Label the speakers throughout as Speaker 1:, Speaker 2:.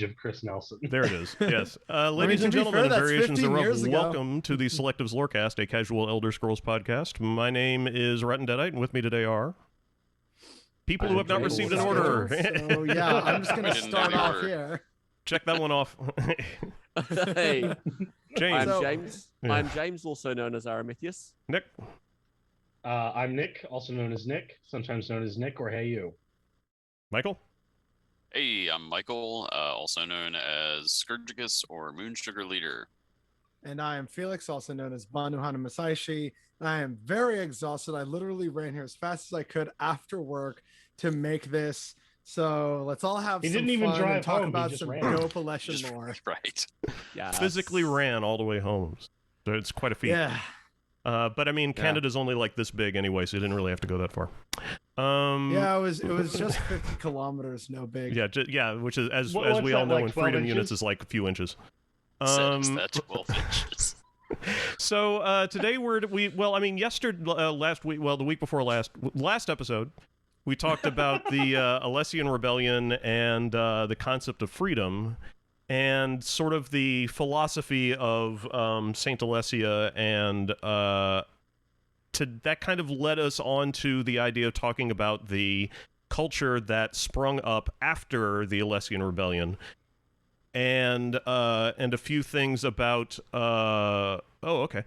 Speaker 1: of Chris Nelson.
Speaker 2: There it is. Yes. Ladies and gentlemen, and variations thereof, welcome to the Selectives Lorecast, a casual Elder Scrolls podcast. My name is Rotten Deadite, and with me today are people who have not received an order.
Speaker 3: So, yeah, I'm just going to start off here.
Speaker 2: Check that one off.
Speaker 4: Hey,
Speaker 2: James.
Speaker 4: I'm James. Yeah. I'm James, also known as Aramithius.
Speaker 2: Nick.
Speaker 1: I'm Nick, also known as Nick, sometimes known as Nick or Hey You.
Speaker 2: Michael.
Speaker 5: Hey, I'm Michael, also known as Scourgicus or Moon Sugar Leader.
Speaker 3: And I am Felix, also known as Banuhana Masaishi. And I am very exhausted. I literally ran here as fast as I could after work to make this. So let's all have some fun and talk about some dope Alessian lore.
Speaker 5: Right.
Speaker 2: Yeah. Physically ran all the way home. So it's quite a feat.
Speaker 3: Yeah.
Speaker 2: But I mean, Canada's only like this big anyway, so you didn't really have to go that far.
Speaker 3: Yeah, it was just 50 kilometers, no big.
Speaker 2: Yeah, which is as we all know, in freedom units is like a few inches.
Speaker 5: Says that 12 inches.
Speaker 2: So today the week before last episode, we talked about the Alessian Rebellion and the concept of freedom. And sort of the philosophy of Saint Alessia, and that kind of led us on to the idea of talking about the culture that sprung up after the Alessian Rebellion, and a few things about the Marukhati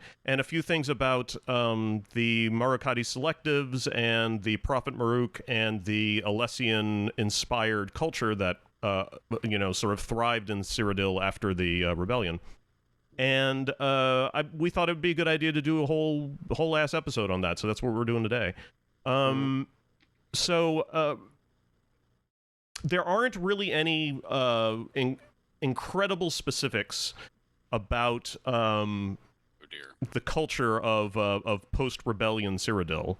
Speaker 2: Selectives and the Prophet Maruk and the Alessian-inspired culture that sort of thrived in Cyrodiil after the rebellion, and we thought it would be a good idea to do a whole ass episode on that. So that's what we're doing today. So there aren't really any incredible specifics about the culture of post-rebellion Cyrodiil.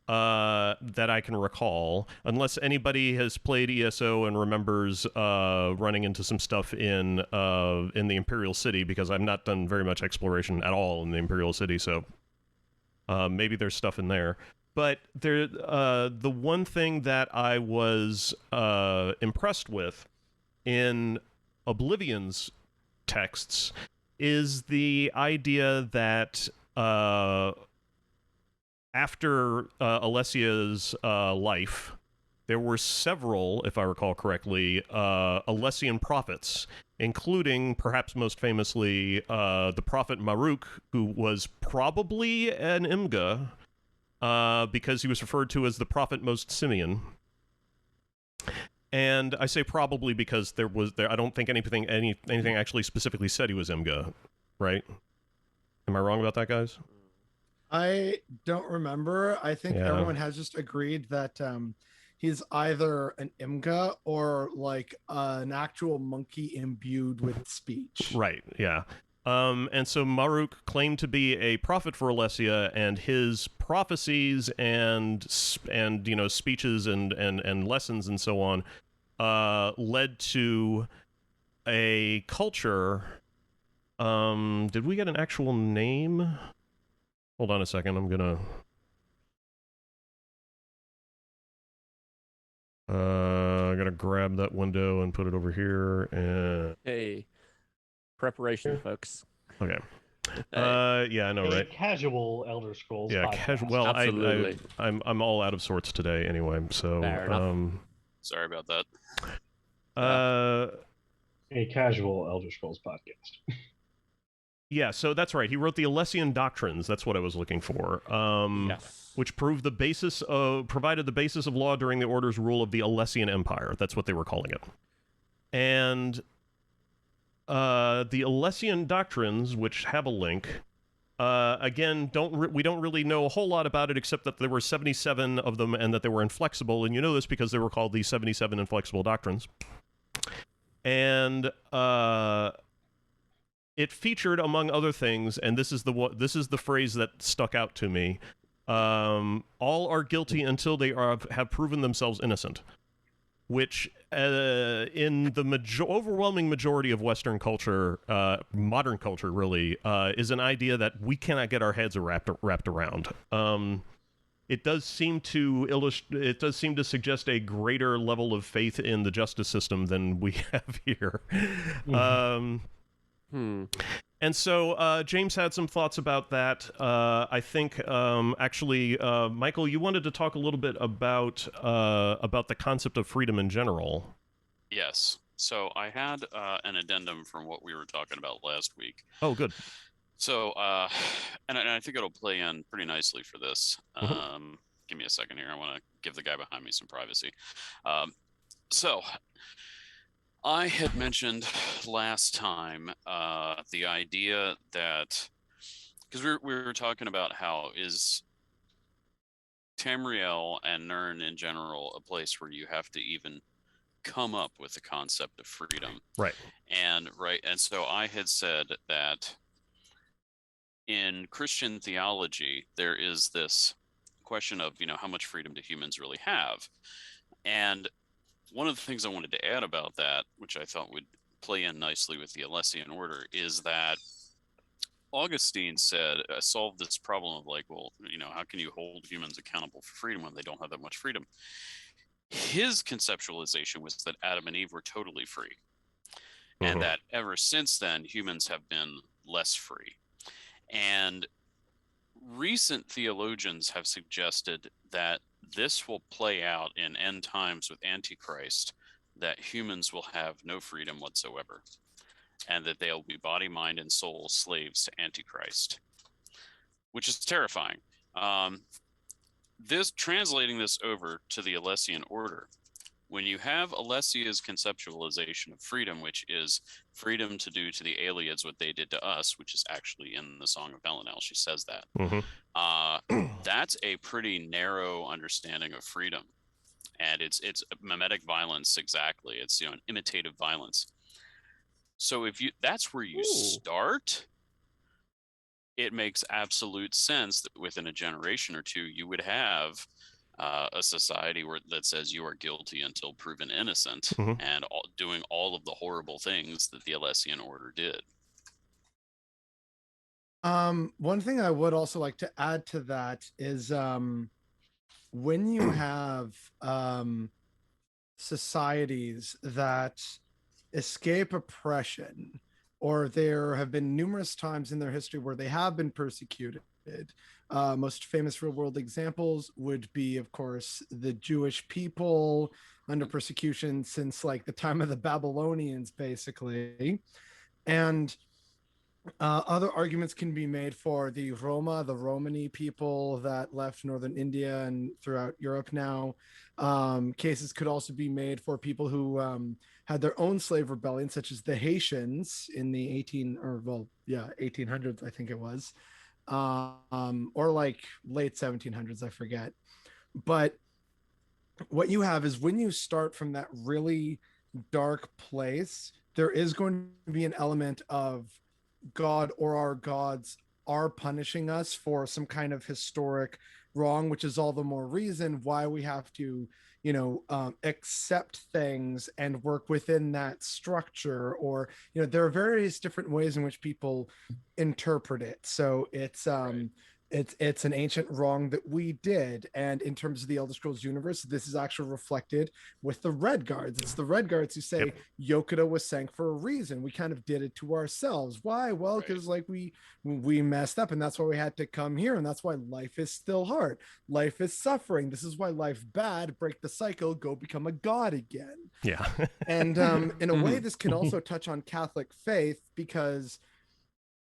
Speaker 2: That I can recall, unless anybody has played ESO and remembers running into some stuff in the Imperial City, because I've not done very much exploration at all in the Imperial City, so maybe there's stuff in there. But the one thing that I was impressed with in Oblivion's texts is the idea that after Alessia's life, there were several, if I recall correctly, Alessian prophets, including, perhaps most famously, the prophet Maruk, who was probably an Imga, because he was referred to as the prophet most simian. And I say probably because I don't think anything actually specifically said he was Imga, right? Am I wrong about that, guys?
Speaker 3: I don't remember. I think everyone has just agreed that he's either an Imga or like an actual monkey imbued with speech.
Speaker 2: Right, yeah. And so Maruk claimed to be a prophet for Alessia, and his prophecies and speeches and lessons and so on led to a culture. Did we get an actual name? Hold on a second, I'm gonna grab that window and put it over here, and
Speaker 4: hey, preparation, folks.
Speaker 2: Okay. Yeah, I know, right?
Speaker 1: Casual Elder Scrolls.
Speaker 2: Yeah, casual. Well,
Speaker 4: absolutely.
Speaker 2: I'm all out of sorts today, anyway. So,
Speaker 5: sorry about that.
Speaker 1: A casual Elder Scrolls podcast.
Speaker 2: Yeah, so that's right. He wrote the Alessian Doctrines. That's what I was looking for.
Speaker 4: Yes.
Speaker 2: Which provided the basis of law during the Order's rule of the Alessian Empire. That's what they were calling it. And the Alessian Doctrines, which have a link, again, we don't really know a whole lot about it, except that there were 77 of them and that they were inflexible. And you know this because they were called the 77 Inflexible Doctrines. And it featured, among other things, and this is the phrase that stuck out to me: all are guilty until they have proven themselves innocent. Which, in the overwhelming majority of Western culture, modern culture really, is an idea that we cannot get our heads wrapped around. it does seem to suggest a greater level of faith in the justice system than we have here. And so James had some thoughts about that. I think actually, Michael, you wanted to talk a little bit about the concept of freedom in general.
Speaker 5: Yes. So I had an addendum from what we were talking about last week.
Speaker 2: Oh, good.
Speaker 5: So, and I think it'll play in pretty nicely for this. Give me a second here. I want to give the guy behind me some privacy. So, I had mentioned last time the idea that, because we were talking about how is Tamriel and Nirn in general a place where you have to even come up with the concept of freedom.
Speaker 2: Right.
Speaker 5: And so I had said that in Christian theology, there is this question of, how much freedom do humans really have? And one of the things I wanted to add about that, which I thought would play in nicely with the Alessian Order, is that Augustine said, solved this problem of like, well, how can you hold humans accountable for freedom when they don't have that much freedom? His conceptualization was that Adam and Eve were totally free, and that ever since then, humans have been less free. And recent theologians have suggested that this will play out in end times with Antichrist, that humans will have no freedom whatsoever, and that they'll be body, mind, and soul slaves to Antichrist, which is terrifying. Translating this over to the Alessian Order, when you have Alessia's conceptualization of freedom, which is freedom to do to the Aliens what they did to us, which is actually in the Song of Belenel, she says that. That's a pretty narrow understanding of freedom, and it's mimetic violence. Exactly, it's an imitative violence. So that's where you start, it makes absolute sense that within a generation or two you would have a society that says you are guilty until proven innocent, and doing all of the horrible things that the Alessian Order did.
Speaker 3: One thing I would also like to add to that is when you have societies that escape oppression, or there have been numerous times in their history where they have been persecuted. Most famous real world examples would be, of course, the Jewish people under persecution since like the time of the Babylonians, basically. And other arguments can be made for the Romani people that left northern India and throughout Europe now. Cases could also be made for people who had their own slave rebellion, such as the Haitians in the 1800s, I think it was, or like late 1700s, I forget. But what you have is when you start from that really dark place, there is going to be an element of God or our gods are punishing us for some kind of historic wrong, which is all the more reason why we have to, accept things and work within that structure. Or, there are various different ways in which people interpret it. So it's it's an ancient wrong that we did. And in terms of the Elder Scrolls universe, this is actually reflected with the Red Guards. It's the Red Guards who say Yokuda was sank for a reason. We kind of did it to ourselves. Why? Well, because like we messed up, and that's why we had to come here, and that's why life is still hard. Life is suffering. This is why life bad. Break the cycle. Go become a god again.
Speaker 2: Yeah.
Speaker 3: And in a way, this can also touch on Catholic faith, because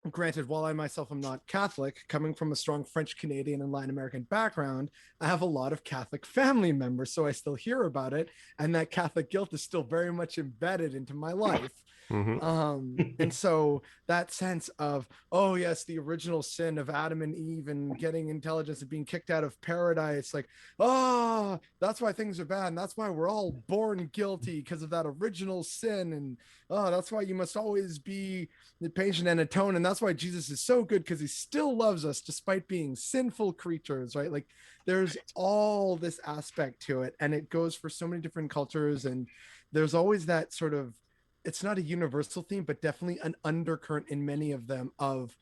Speaker 3: granted, while I myself am not Catholic, coming from a strong French, Canadian, and Latin American background, I have a lot of Catholic family members, so I still hear about it, and that Catholic guilt is still very much embedded into my life. And so that sense of, oh yes, the original sin of Adam and Eve and getting intelligence and being kicked out of paradise, like, oh, that's why things are bad, and that's why we're all born guilty because of that original sin, and oh, that's why you must always be patient and atone, and that's why Jesus is so good, because he still loves us despite being sinful creatures, right? Like, there's all this aspect to it, and it goes for so many different cultures, and there's always that sort of, it's not a universal theme, but definitely an undercurrent in many of them of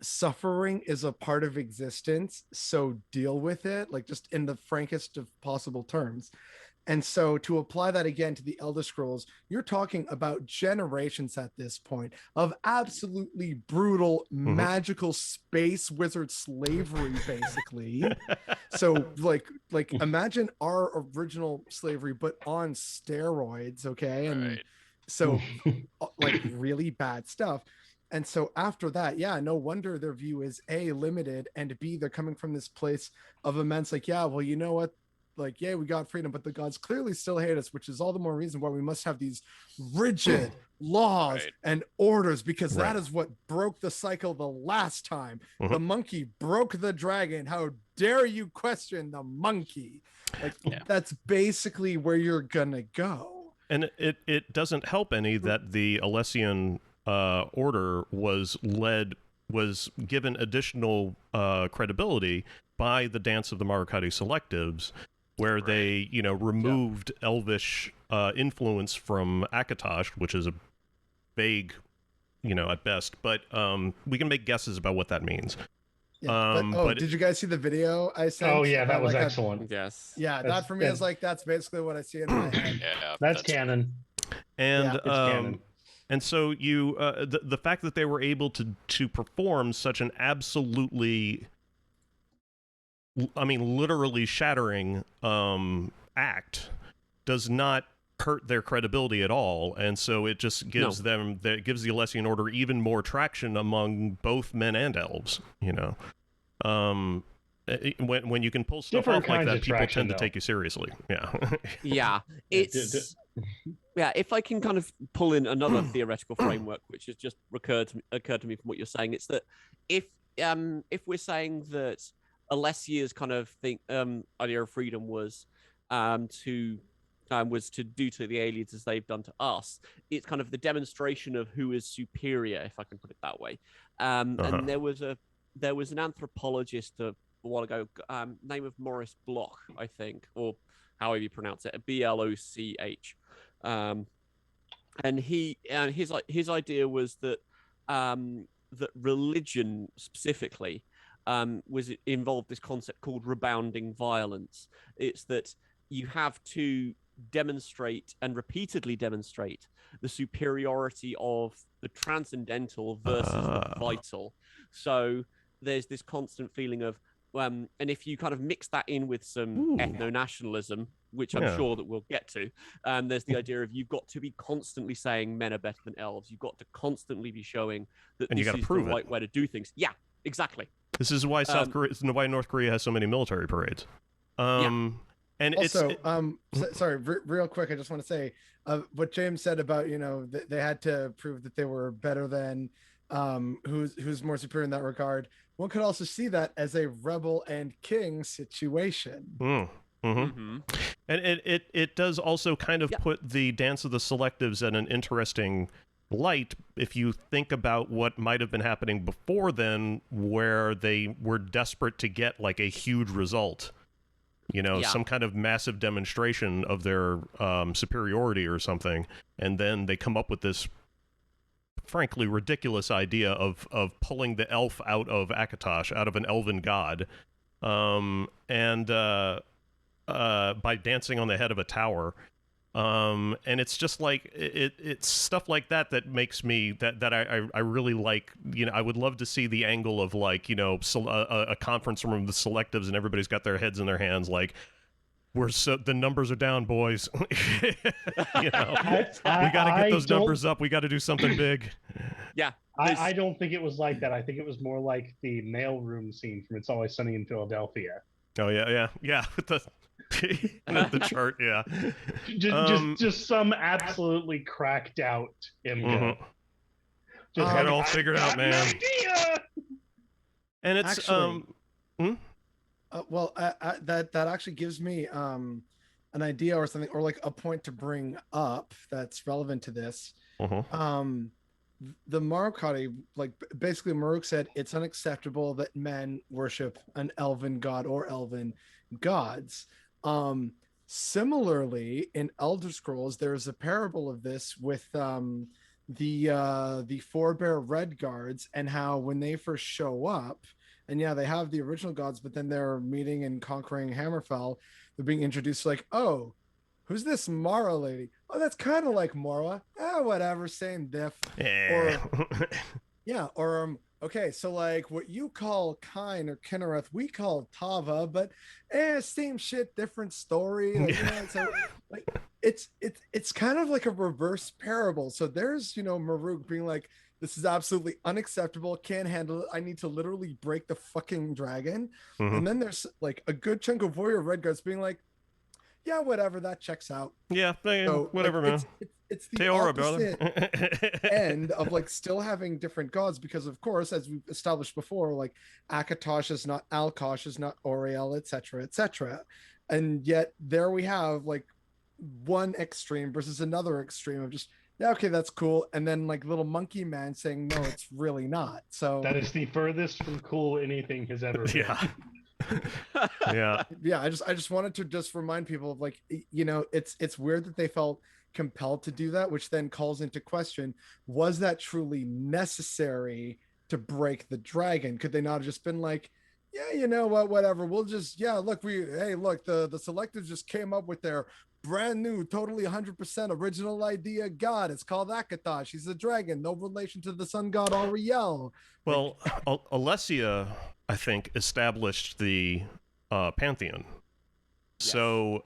Speaker 3: suffering is a part of existence, so deal with it, like just in the frankest of possible terms. And so to apply that again to the Elder Scrolls, you're talking about generations at this point of absolutely brutal, magical space wizard slavery, basically. So like imagine our original slavery, but on steroids, okay? And so like really bad stuff. And so after that, yeah, no wonder their view is A, limited, and B, they're coming from this place of immense, like, yeah, well, you know what? Like, yeah, we got freedom, but the gods clearly still hate us, which is all the more reason why we must have these rigid laws and orders, because that is what broke the cycle the last time. The monkey broke the dragon. How dare you question the monkey? Like, that's basically where you're gonna go.
Speaker 2: And it doesn't help any that the Alessian Order was given additional credibility by the Dance of the Marukhati Selectives, where they, removed Elvish influence from Akatosh, which is a vague, at best, but we can make guesses about what that means.
Speaker 3: Yeah, but did you guys see the video I sent?
Speaker 1: Oh yeah, that was excellent.
Speaker 4: Yes.
Speaker 3: Yeah, that for me is like, that's basically what I see in my head.
Speaker 5: Yeah,
Speaker 1: that's canon.
Speaker 2: And
Speaker 1: it's canon.
Speaker 2: And so you, the fact that they were able to perform such an absolutely, I mean, literally shattering act does not hurt their credibility at all, and so it just gives them, that gives the Alessian Order even more traction among both men and elves. When you can pull stuff
Speaker 1: Different
Speaker 2: off like that, people
Speaker 1: traction,
Speaker 2: tend to take you seriously. Yeah.
Speaker 4: Yeah, it's yeah. If I can kind of pull in another theoretical framework, which has just occurred to me from what you're saying, it's that if we're saying that Alessia's kind of idea of freedom was to do to the aliens as they've done to us, it's kind of the demonstration of who is superior, if I can put it that way. And there was an anthropologist a while ago, name of Maurice Bloch, I think, or however you pronounce it, Bloch. And his idea was that that religion specifically was involved this concept called rebounding violence. It's that you have to demonstrate and repeatedly demonstrate the superiority of the transcendental versus the vital. So there's this constant feeling of and if you kind of mix that in with some ethno-nationalism, which I'm sure that we'll get to, there's the idea of you've got to be constantly saying men are better than elves. You've got to constantly be showing that this is the right way to do things. Yeah, exactly.
Speaker 2: This is why why North Korea has so many military parades. And
Speaker 3: also, sorry, real quick, I just want to say what James said about, they had to prove that they were better than who's more superior in that regard. One could also see that as a rebel and king situation.
Speaker 2: And it does also kind of put the Dance of the Selectives at an interesting light if you think about what might have been happening before then, where they were desperate to get like a huge result. Some kind of massive demonstration of their superiority or something, and then they come up with this frankly ridiculous idea of pulling the elf out of Akatosh, out of an elven god, and by dancing on the head of a tower. And it's just like it's stuff like that makes me that I really like. I would love to see the angle of like a conference room of the Selectives and everybody's got their heads in their hands like, the numbers are down, boys. We got to get those numbers up. We got to do something big.
Speaker 4: Yeah.
Speaker 1: I don't think it was like that. I think it was more like the mailroom scene from It's Always Sunny in Philadelphia.
Speaker 2: Oh yeah. With the the chart, yeah.
Speaker 1: Just some absolutely cracked out imgo.
Speaker 2: Just got it all figured out, man.
Speaker 1: Idea!
Speaker 2: And it's
Speaker 3: actually, that actually gives me an idea or something, or like a point to bring up that's relevant to this. The Marukhati, like basically Maruk said, it's unacceptable that men worship an elven god or elven gods. Similarly, in Elder Scrolls, there's a parable of this with the forebear red guards, and how when they first show up, and yeah, they have the original gods, but then they're meeting and conquering Hammerfell. They're being introduced like, oh, who's this Mara lady? Oh, that's kind of like Mora. Whatever, same diff.
Speaker 2: Yeah.
Speaker 3: Or yeah, or okay, so like what you call Kine or Kinnereth, we call Tava, but same shit, different story. Like, you know, so like it's kind of like a reverse parable. So there's, you know, Maruk being like, this is absolutely unacceptable, can't handle it. I need to literally break the fucking dragon.
Speaker 2: Mhm.
Speaker 3: And then there's like a good chunk of Warrior Redguards being like, yeah, whatever, that checks out.
Speaker 2: Yeah,
Speaker 3: So,
Speaker 2: whatever,
Speaker 3: like,
Speaker 2: man.
Speaker 3: It's the
Speaker 2: Teora,
Speaker 3: opposite
Speaker 2: brother.
Speaker 3: end of like still having different gods, because of course, as we've established before, like Akatosh is not Alkosh, is not Oriel, etc., etc. And yet there we have like one extreme versus another extreme of just, yeah, okay, that's cool, and then like little monkey man saying no, it's really not. So
Speaker 1: that is the furthest from cool anything has ever been.
Speaker 2: Yeah. Yeah.
Speaker 3: Yeah, I just wanted to just remind people of like, you know, it's weird that they felt compelled to do that, which then calls into question, was that truly necessary to break the dragon? Could they not have just been like, yeah, you know what, whatever, we'll just, yeah, look, hey, look, the Selectives just came up with their brand new, totally 100% original idea god. It's called Akatosh. He's a dragon, no relation to the sun god Auriel.
Speaker 2: Well, Alessia, I think, established the pantheon.
Speaker 4: Yes.
Speaker 2: So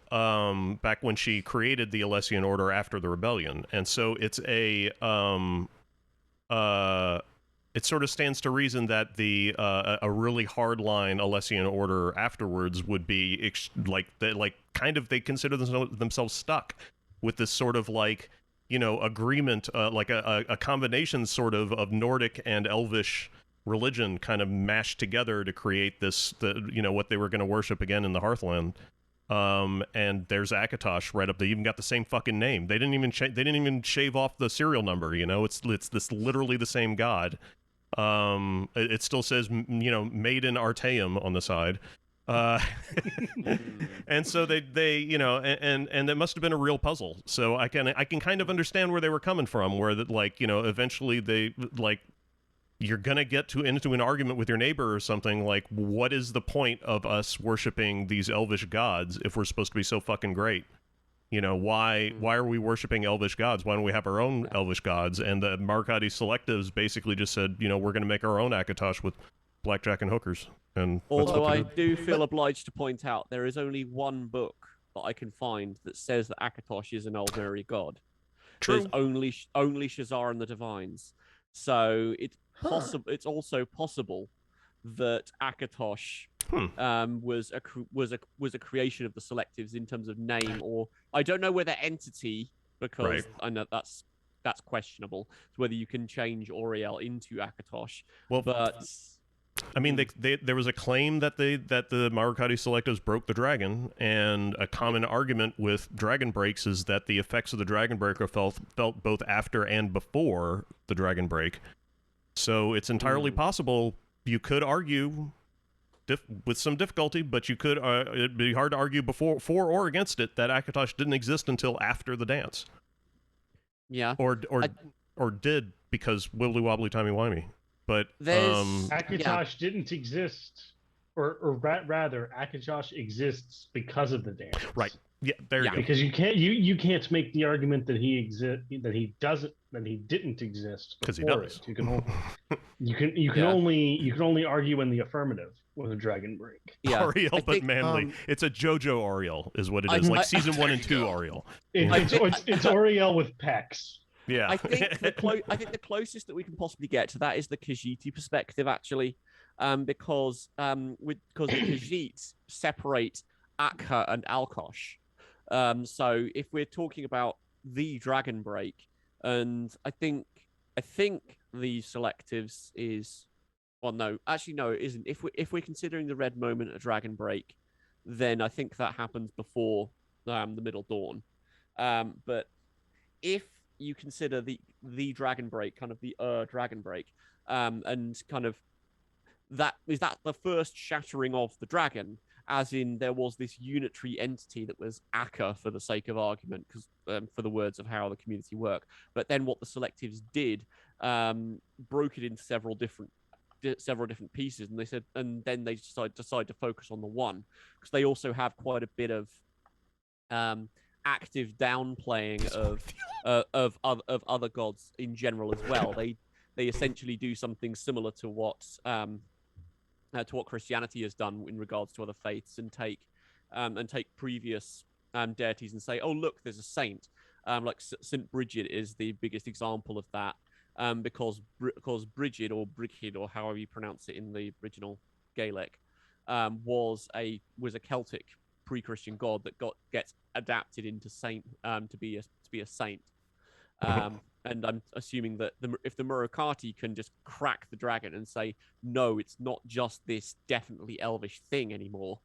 Speaker 2: back when she created the Alessian Order after the rebellion, and so it's a it sort of stands to reason that a really hardline Alessian Order afterwards would be kind of, they consider themselves stuck with this sort of like, you know, agreement, like a combination sort of Nordic and Elvish religion kind of mashed together to create you know, what they were going to worship again in the Hearthland. And there's Akatosh right up. They even got the same fucking name. They didn't even shave off the serial number. You know, it's this literally the same god. It still says, you know, made in Arteum on the side. And so they you know, and it must have been a real puzzle. So I can kind of understand where they were coming from, where that, like, you know, eventually they, like, you're gonna get into an argument with your neighbor or something, like, what is the point of us worshiping these elvish gods if we're supposed to be so fucking great? You know, why are we worshiping elvish gods? Why don't we have our own elvish gods? And the Marukhati Selectives basically just said, you know, we're gonna make our own Akatosh with blackjack and hookers. And
Speaker 4: although I do feel obliged to point out, there is only one book that I can find that says that Akatosh is an Elveri god.
Speaker 2: True.
Speaker 4: There's only Shazar and the Divines. So it's possible. It's also possible that Akatosh was a creation of the Selectives in terms of name, or I don't know whether entity, because I know that's questionable. So whether you can change Auriel into Akatosh.
Speaker 2: Well,
Speaker 4: but
Speaker 2: I mean, there was a claim that the Marukhati Selectives broke the dragon, and a common argument with dragon breaks is that the effects of the dragon break are felt both after and before the dragon break. So it's entirely possible. You could argue with some difficulty, but you could. It'd be hard to argue for or against it that Akatosh didn't exist until after the dance.
Speaker 4: Yeah.
Speaker 2: Or did, because wibbly wobbly timey wimey. But
Speaker 1: Akatosh didn't exist, or rather, Akatosh exists because of the dance.
Speaker 2: Right. Yeah. There you go.
Speaker 1: Because you can't make the argument that he didn't exist
Speaker 2: because he does.
Speaker 1: You can only argue in the affirmative with a dragon break.
Speaker 2: Yeah. Auriel, but manly. It's a JoJo Auriel, is what it is. Like season 1 and 2 Auriel.
Speaker 1: It's Auriel with pecs.
Speaker 2: Yeah,
Speaker 4: I think the closest that we can possibly get to that is the Khajiit perspective, actually, because the Khajiit separate Akha and Alkosh. So if we're talking about the dragon break, and I think the Selectives is, well, no, actually no, it isn't. If we're considering the red moment a dragon break, then I think that happens before the Middle Dawn. But if you consider the dragon break, kind of the dragon break, and kind of that the first shattering of the dragon, as in there was this unitary entity that was Akka for the sake of argument, because for the words of how the community work. But then what the Selectives did, broke it into several different pieces, and they said, and then they decided to focus on the one, because they also have quite a bit of active downplaying of other gods in general as well. They essentially do something similar to what Christianity has done in regards to other faiths, and take previous deities and say, oh look, there's a saint. Like Saint Bridget is the biggest example of that, because Bridget, or Brigid, or however you pronounce it in the original Gaelic, was a Celtic pre-Christian god that gets adapted into saint, to be a saint. And I'm assuming that if the Marukhati can just crack the dragon and say, no, it's not just this definitely elvish thing anymore,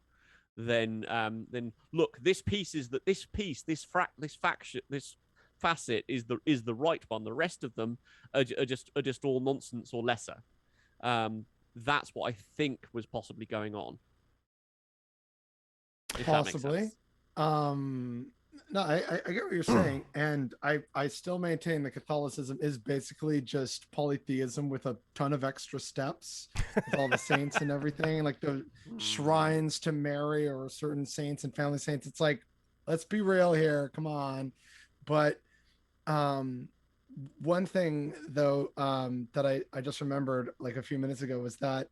Speaker 4: then look, this facet is the right one. The rest of them are just all nonsense or lesser. That's what I think was possibly going on.
Speaker 3: Possibly. No, I get what you're saying, and I still maintain that Catholicism is basically just polytheism with a ton of extra steps, with all the saints and everything, like the shrines to Mary or certain saints and family saints. It's like, let's be real here, come on. But one thing though, that I just remembered like a few minutes ago was that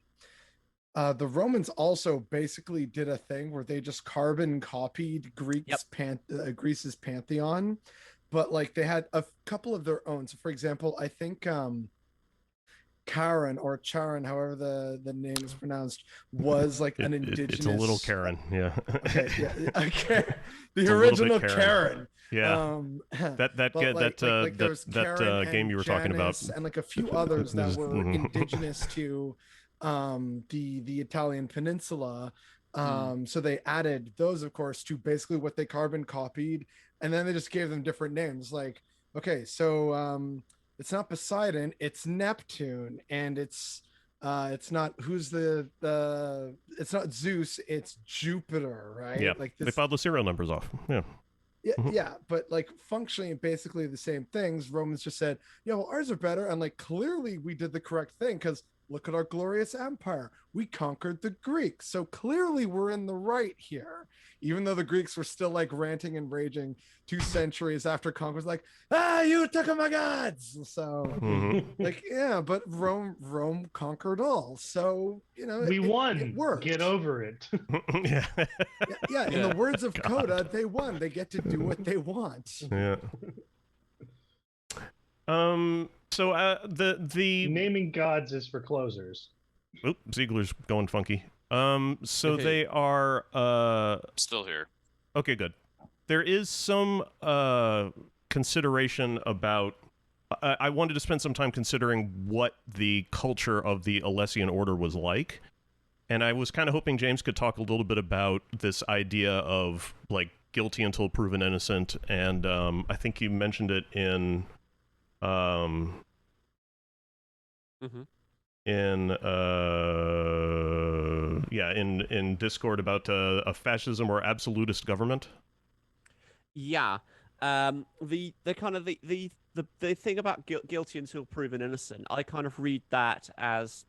Speaker 3: the Romans also basically did a thing where they just carbon copied Greece's pantheon, but like they had a couple of their own. So for example, I think Karen or Charon, however the name is pronounced, was like an indigenous.
Speaker 2: It's a little Karen, yeah.
Speaker 3: Okay, yeah, okay. The original Karen.
Speaker 2: Yeah. That game you were talking about,
Speaker 3: and like a few others that were indigenous to the Italian peninsula. So they added those, of course, to basically what they carbon copied, and then they just gave them different names. Like, okay, so it's not Poseidon, it's Neptune, and it's not it's not Zeus, it's Jupiter, right?
Speaker 2: Yeah,
Speaker 3: like
Speaker 2: they filed the serial numbers off. Yeah.
Speaker 3: Yeah, but like functionally basically the same things. Romans just said, yeah, well, ours are better, and like clearly we did the correct thing, because look at our glorious empire. We conquered the Greeks. So clearly we're in the right here. Even though the Greeks were still like ranting and raging 2 centuries after conquest, like, you took my gods. So like, yeah, but Rome conquered all. So, you know,
Speaker 1: we won.
Speaker 3: It worked.
Speaker 1: Get over it.
Speaker 3: Yeah. In the words of Coda, they won. They get to do what they want.
Speaker 2: Yeah. So the
Speaker 1: naming gods is for closers.
Speaker 2: Oop, Ziegler's going funky. So they are
Speaker 5: still here.
Speaker 2: Okay, good. There is some consideration about. I wanted to spend some time considering what the culture of the Alessian Order was like, and I was kind of hoping James could talk a little bit about this idea of like guilty until proven innocent, and I think you mentioned it in. In Discord about a fascism or absolutist government.
Speaker 4: Yeah, the kind of the thing about guilty until proven innocent, I kind of read that as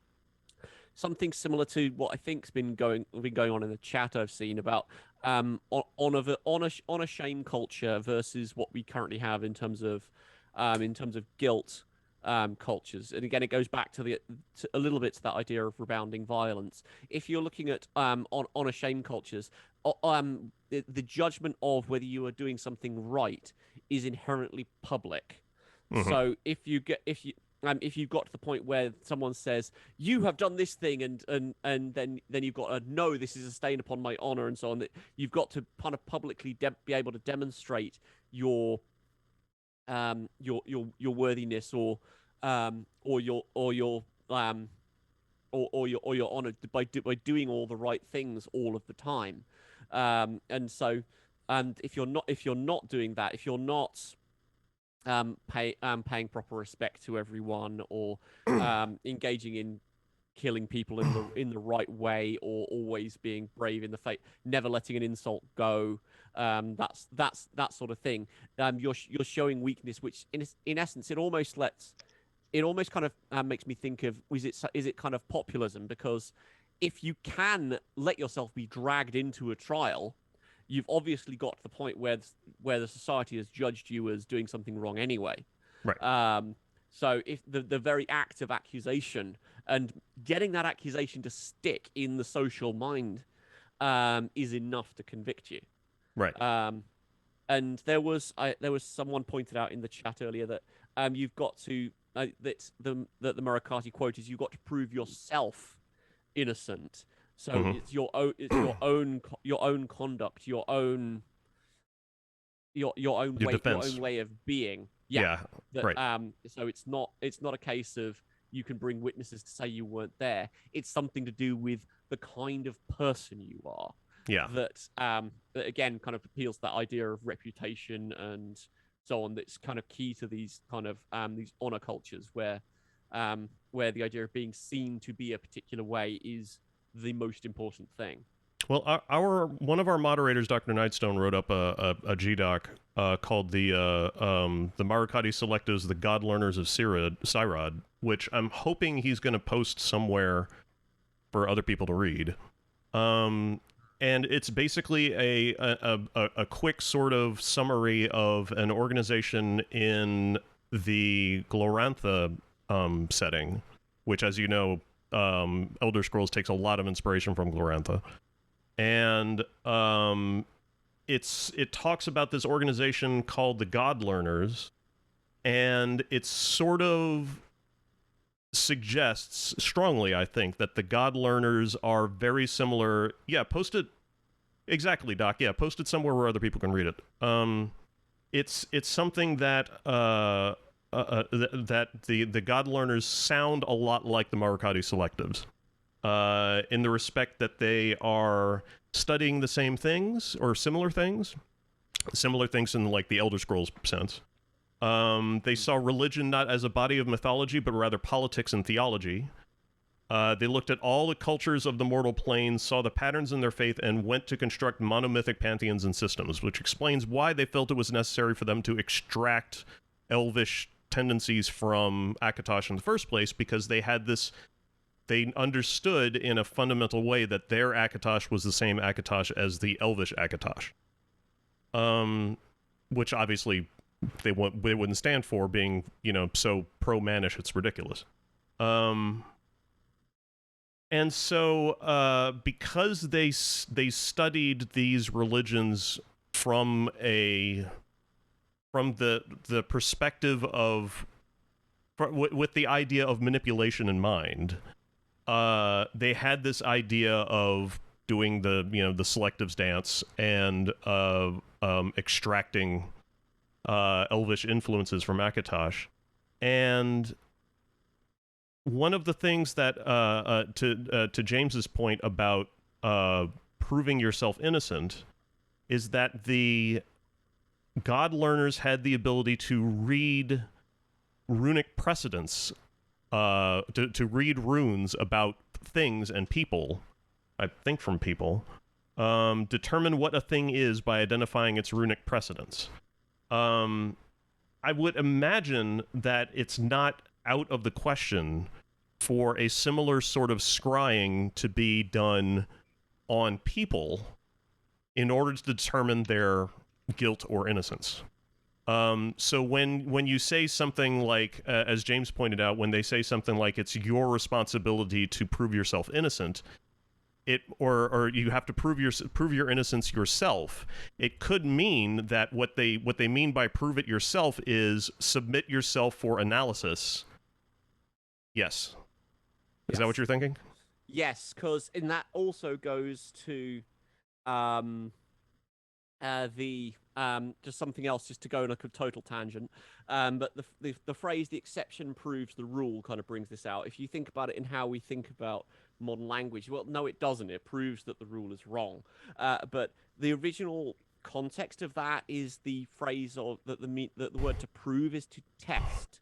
Speaker 4: something similar to what I think's been going on in the chat I've seen about honor shame culture versus what we currently have in terms of guilt cultures. And again, it goes back to a little bit to that idea of rebounding violence. If you're looking at honor shame cultures, the judgment of whether you are doing something right is inherently public. So if you've got to the point where someone says you have done this thing, and then you've got to no, this is a stain upon my honor, and so on, that you've got to kind of publicly be able to demonstrate your worthiness or your honor by doing all the right things all of the time. And if you're not doing that, if you're not paying proper respect to everyone, or engaging in killing people in the right way, or always being brave in the face, never letting an insult go. That's that sort of thing. You're showing weakness, which in essence it almost kind of makes me think of, is it kind of populism? Because if you can let yourself be dragged into a trial, you've obviously got to the point where the society has judged you as doing something wrong anyway.
Speaker 2: Right.
Speaker 4: So if the very act of accusation and getting that accusation to stick in the social mind is enough to convict you.
Speaker 2: Right.
Speaker 4: And there was someone pointed out in the chat earlier that you've got to that the Marukhati quote is, you've got to prove yourself innocent. So it's your own conduct, your own way of being. Yeah. Right. So it's not a case of you can bring witnesses to say you weren't there. It's something to do with the kind of person you are.
Speaker 2: Yeah.
Speaker 4: That again kind of appeals to that idea of reputation and so on. That's kind of key to these kind of these honor cultures where the idea of being seen to be a particular way is the most important thing.
Speaker 2: Well, one of our moderators, Dr. Nightstone, wrote up a GDoc called the Marukhati Selectives, the God Learners of Sirad, which I'm hoping he's going to post somewhere for other people to read. And it's basically a quick sort of summary of an organization in the Glorantha setting, which, as you know, Elder Scrolls takes a lot of inspiration from Glorantha. And it talks about this organization called the God Learners, and it sort of suggests strongly, I think, that the God Learners are very similar. Yeah, post it. Exactly, Doc. Yeah, post it somewhere where other people can read it. It's something that that the God Learners sound a lot like the Marukhati Selectives. In the respect that they are studying the same things or similar things in like the Elder Scrolls sense. They saw religion not as a body of mythology, but rather politics and theology. They looked at all the cultures of the mortal plane, saw the patterns in their faith, and went to construct monomythic pantheons and systems, which explains why they felt it was necessary for them to extract elvish tendencies from Akatosh in the first place, because they had this. They understood in a fundamental way that their Akatosh was the same Akatosh as the Elvish Akatosh. Which obviously they wouldn't stand for, being, so pro-manish it's ridiculous. And so because they studied these religions from the perspective of with the idea of manipulation in mind, they had this idea of doing the selectives dance and extracting elvish influences from Akatosh. And one of the things that to James's point about proving yourself innocent is that the God Learners had the ability to read runic precedents, to read runes about things and people, I think from people, determine what a thing is by identifying its runic precedents. I would imagine that it's not out of the question for a similar sort of scrying to be done on people in order to determine their guilt or innocence. So when you say something like, as James pointed out, when they say something like it's your responsibility to prove yourself innocent, or you have to prove your innocence yourself, it could mean that what they mean by prove it yourself is submit yourself for analysis. Yes. Is that what you're thinking?
Speaker 4: Yes, because that also goes to just something else, just to go on a total tangent. But the phrase "the exception proves the rule" kind of brings this out. If you think about it in how we think about modern language, well, no, it doesn't. It proves that the rule is wrong. But the original context of that is the phrase of that the word to prove is to test.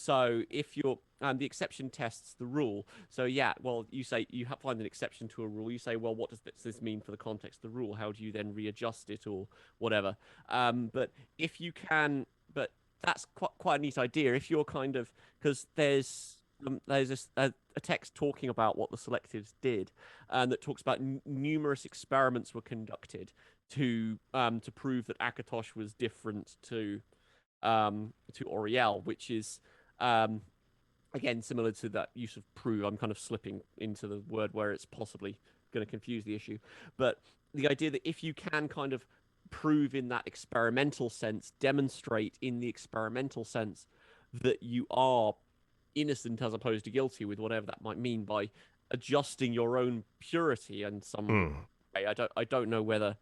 Speaker 4: So if you're the exception tests the rule. So yeah, well, you say you find an exception to a rule. You say, well, what does this mean for the context of the rule? How do you then readjust it or whatever? But if you can, but that's quite a neat idea. If you're kind of because there's a text talking about what the Selectives did, and that talks about numerous experiments were conducted to prove that Akatosh was different to Oriel, which is again similar to that use of prove. I'm kind of slipping into the word where it's possibly going to confuse the issue, but the idea that if you can kind of prove in that experimental sense, demonstrate in the experimental sense that you are innocent as opposed to guilty, with whatever that might mean, by adjusting your own purity and some way. I don't know whether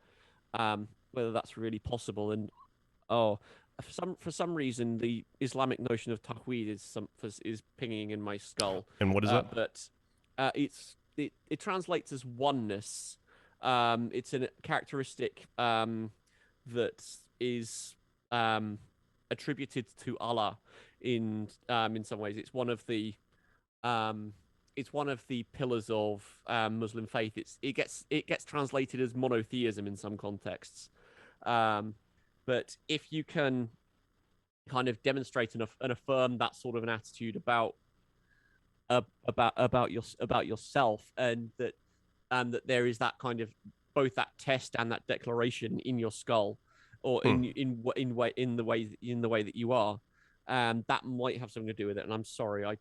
Speaker 4: that's really possible. And for some reason the Islamic notion of tawhid is pinging in my skull.
Speaker 2: And what is that?
Speaker 4: But it translates as oneness. It's a characteristic that is attributed to Allah in some ways. It's one of the pillars of Muslim faith. It gets translated as monotheism in some contexts. But if you can kind of demonstrate and affirm that sort of an attitude about yourself, and that there is that kind of both that test and that declaration in your skull, or in the way that you are, that might have something to do with it. And I'm sorry, I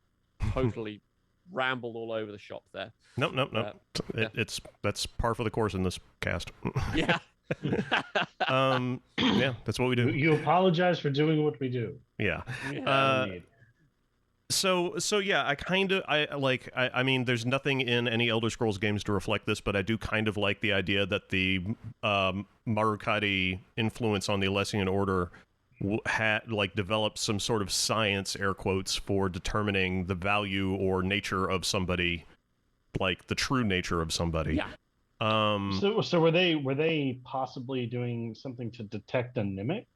Speaker 4: totally rambled all over the shop there.
Speaker 2: Nope. That's par for the course in this cast.
Speaker 4: Yeah.
Speaker 2: Yeah, that's what we do.
Speaker 1: You apologize for doing what we do.
Speaker 2: Yeah. So yeah, I mean, there's nothing in any Elder Scrolls games to reflect this, but I do kind of like the idea that the Marukhati influence on the Alessian Order had developed some sort of science, air quotes, for determining the value or nature of somebody, like the true nature of somebody.
Speaker 4: Yeah.
Speaker 1: So were they possibly doing something to detect a mimic?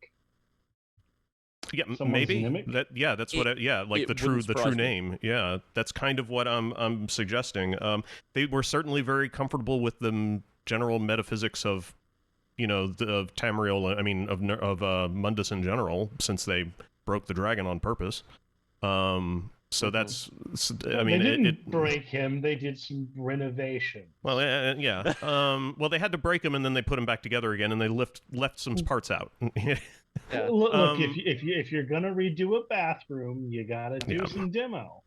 Speaker 2: Yeah,
Speaker 1: Someone's
Speaker 2: maybe
Speaker 1: mimic?
Speaker 2: that's the true name. Yeah, that's kind of what I'm suggesting. They were certainly very comfortable with the general metaphysics of, of Tamriel. I mean, of Mundus in general, since they broke the dragon on purpose. So that's, I mean,
Speaker 1: they didn't break him. They did some renovation.
Speaker 2: Well, yeah. Well, they had to break him, and then they put him back together again, and they left some parts out.
Speaker 1: Yeah. Look, if you're gonna redo a bathroom, you gotta do some demo.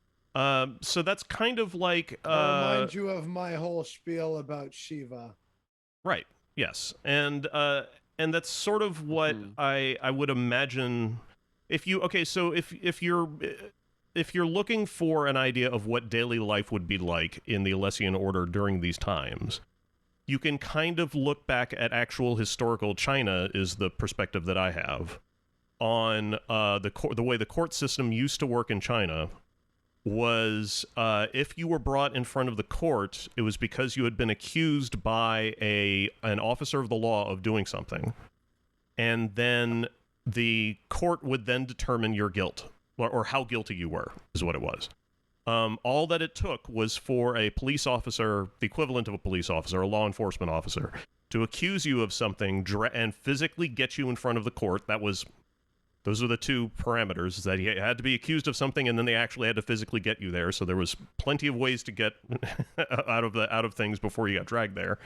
Speaker 2: So that's kind of like
Speaker 3: I'll remind you of my whole spiel about Shiva.
Speaker 2: Right. Yes. And that's sort of what I would imagine if you're looking for an idea of what daily life would be like in the Alessian Order during these times, you can kind of look back at actual historical China, is the perspective that I have, on the way the court system used to work in China. Was if you were brought in front of the court, it was because you had been accused by an officer of the law of doing something, and then the court would then determine your guilt, or how guilty you were, is what it was. All that it took was for a police officer, the equivalent of a police officer, a law enforcement officer, to accuse you of something and physically get you in front of the court. Those are the two parameters, that he had to be accused of something, and then they actually had to physically get you there. So there was plenty of ways to get out of things before you got dragged there.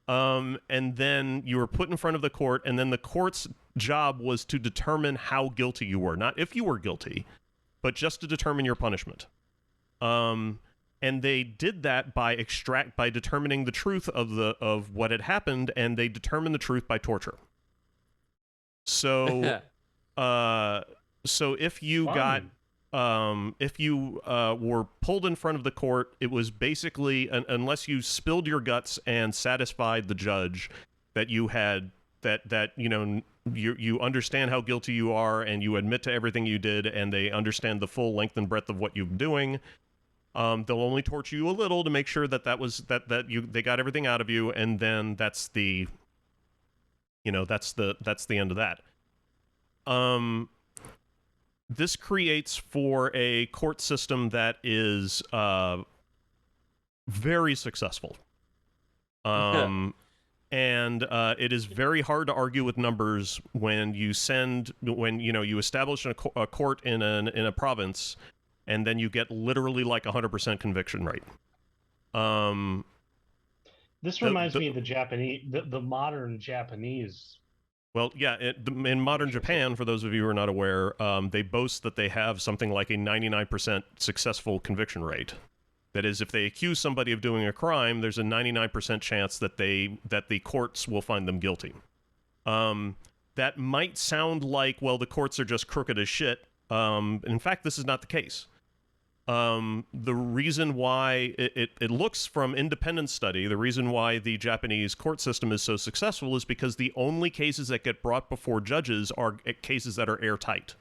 Speaker 2: And then you were put in front of the court, and then the court's job was to determine how guilty you were, not if you were guilty, but just to determine your punishment. And they did that by determining the truth of what had happened, and they determined the truth by torture. So. So if you were pulled in front of the court, it was basically, unless you spilled your guts and satisfied the judge that you had, you understand how guilty you are, and you admit to everything you did, and they understand the full length and breadth of what you're doing, they'll only torture you a little to make sure that they got everything out of you, and then that's the end of that. this creates for a court system that is very successful. And it is very hard to argue with numbers when you establish a court in a province, and then you get literally like 100% conviction rate.
Speaker 1: This reminds me of the modern Japanese.
Speaker 2: Well, yeah, in modern Japan, for those of you who are not aware, they boast that they have something like a 99% successful conviction rate. That is, if they accuse somebody of doing a crime, there's a 99% chance that the courts will find them guilty. That might sound like, well, the courts are just crooked as shit. In fact, this is not the case. The reason why it looks from independent study, the reason why the Japanese court system is so successful is because the only cases that get brought before judges are cases that are airtight.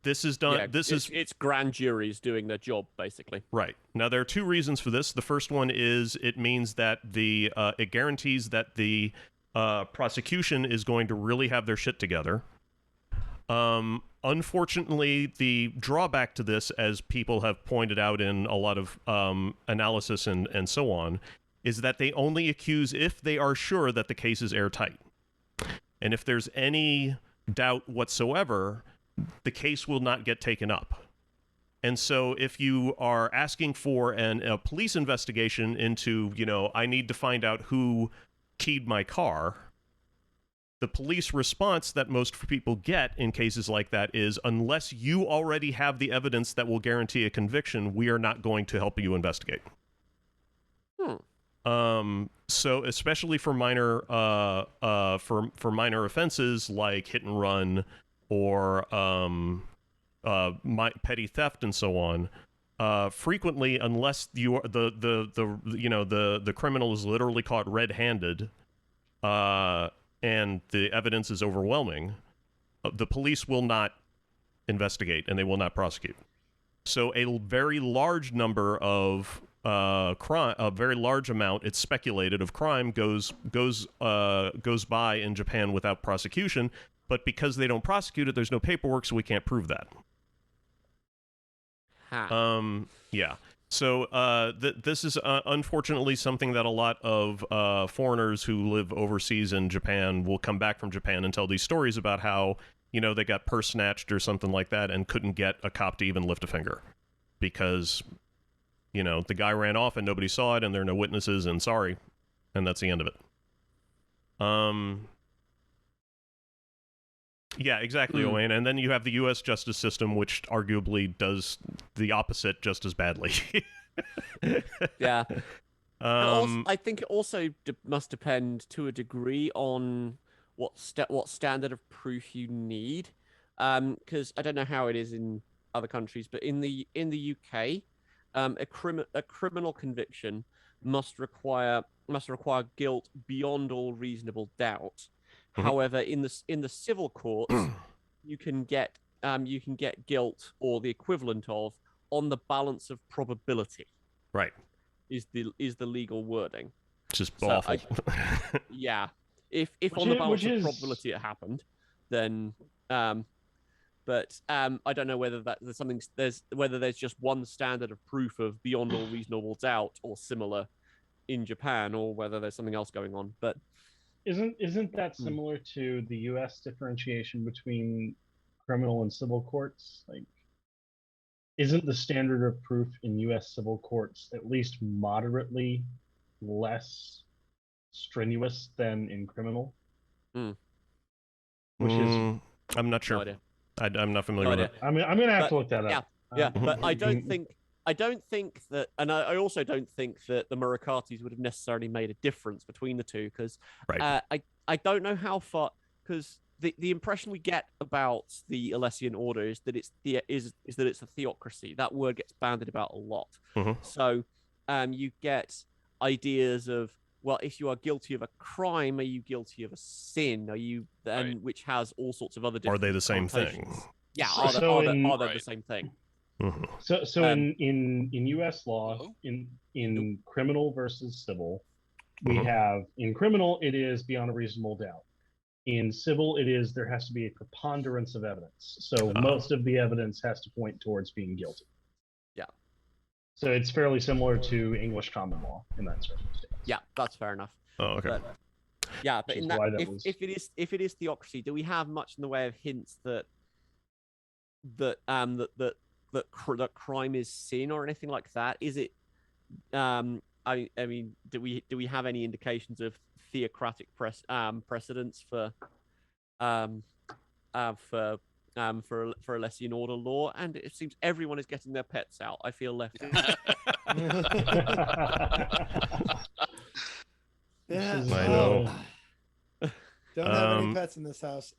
Speaker 2: This is done.
Speaker 4: Yeah, it's grand juries doing their job, basically.
Speaker 2: Right. Now, there are two reasons for this. The first one is it means that it guarantees that the prosecution is going to really have their shit together. Unfortunately, the drawback to this, as people have pointed out in a lot of analysis and so on, is that they only accuse if they are sure that the case is airtight. And if there's any doubt whatsoever, the case will not get taken up. And so if you are asking for a police investigation into, I need to find out who keyed my car, the police response that most people get in cases like that is, unless you already have the evidence that will guarantee a conviction, we are not going to help you investigate. So especially for minor for minor offenses like hit and run or petty theft and so on, frequently, unless you are the criminal is literally caught red-handed, and the evidence is overwhelming, the police will not investigate and they will not prosecute. So a very large number of crime, a very large amount, it's speculated, of crime goes by in Japan without prosecution. But because they don't prosecute it, there's no paperwork, so we can't prove that. Yeah. So this is unfortunately something that a lot of foreigners who live overseas in Japan will come back from Japan and tell these stories about how, they got purse snatched or something like that and couldn't get a cop to even lift a finger because, the guy ran off and nobody saw it and there are no witnesses and sorry. And that's the end of it. Yeah, exactly, Owain. And then you have the U.S. justice system, which arguably does the opposite just as badly.
Speaker 4: Yeah. I think it also must depend to a degree on what standard of proof you need. Because I don't know how it is in other countries, but in the UK, a criminal conviction must require guilt beyond all reasonable doubt. Mm-hmm. However, in the civil courts, you can get guilt or the equivalent of on the balance of probability.
Speaker 2: Right.
Speaker 4: Is the legal wording.
Speaker 2: Just awful.
Speaker 4: Yeah. If on the balance of probability it happened, then but I don't know whether whether there's just one standard of proof of beyond all reasonable doubt or similar in Japan, or whether there's something else going on. But
Speaker 1: Isn't that similar to the U.S. differentiation between criminal and civil courts? Like, isn't the standard of proof in U.S. civil courts at least moderately less strenuous than in criminal? Which is,
Speaker 2: I'm not sure.
Speaker 4: No,
Speaker 2: I'm not familiar with it.
Speaker 1: I'm going to have to look that up.
Speaker 4: Yeah, but I don't think that, and I also don't think that the Marukhatis would have necessarily made a difference between the two, because I don't know how far, because the impression we get about the Alessian Order is that it's a theocracy. That word gets bandied about a lot. Mm-hmm. So you get ideas of, well, if you are guilty of a crime, are you guilty of a sin? Are you then, which has all sorts of other different.
Speaker 2: Are they the same thing?
Speaker 4: Yeah, are they the same thing?
Speaker 2: Mm-hmm.
Speaker 1: So in U.S. law, in criminal versus civil, we have, in criminal, it is beyond a reasonable doubt. In civil, it is there has to be a preponderance of evidence. So most of the evidence has to point towards being guilty.
Speaker 4: Yeah.
Speaker 1: So it's fairly similar to English common law in that circumstance.
Speaker 4: Yeah, that's fair enough.
Speaker 2: Oh, okay.
Speaker 4: But, yeah, but
Speaker 1: Which
Speaker 4: in
Speaker 1: is why
Speaker 4: that,
Speaker 1: that was-
Speaker 4: if it is theocracy, do we have much in the way of hints that crime is sin or anything like that? Is it? I mean, do we have any indications of theocratic precedents for Alessian Order law? And it seems everyone is getting their pets out. I feel left out.
Speaker 3: Yeah,
Speaker 2: I know.
Speaker 3: Don't have any pets in this house.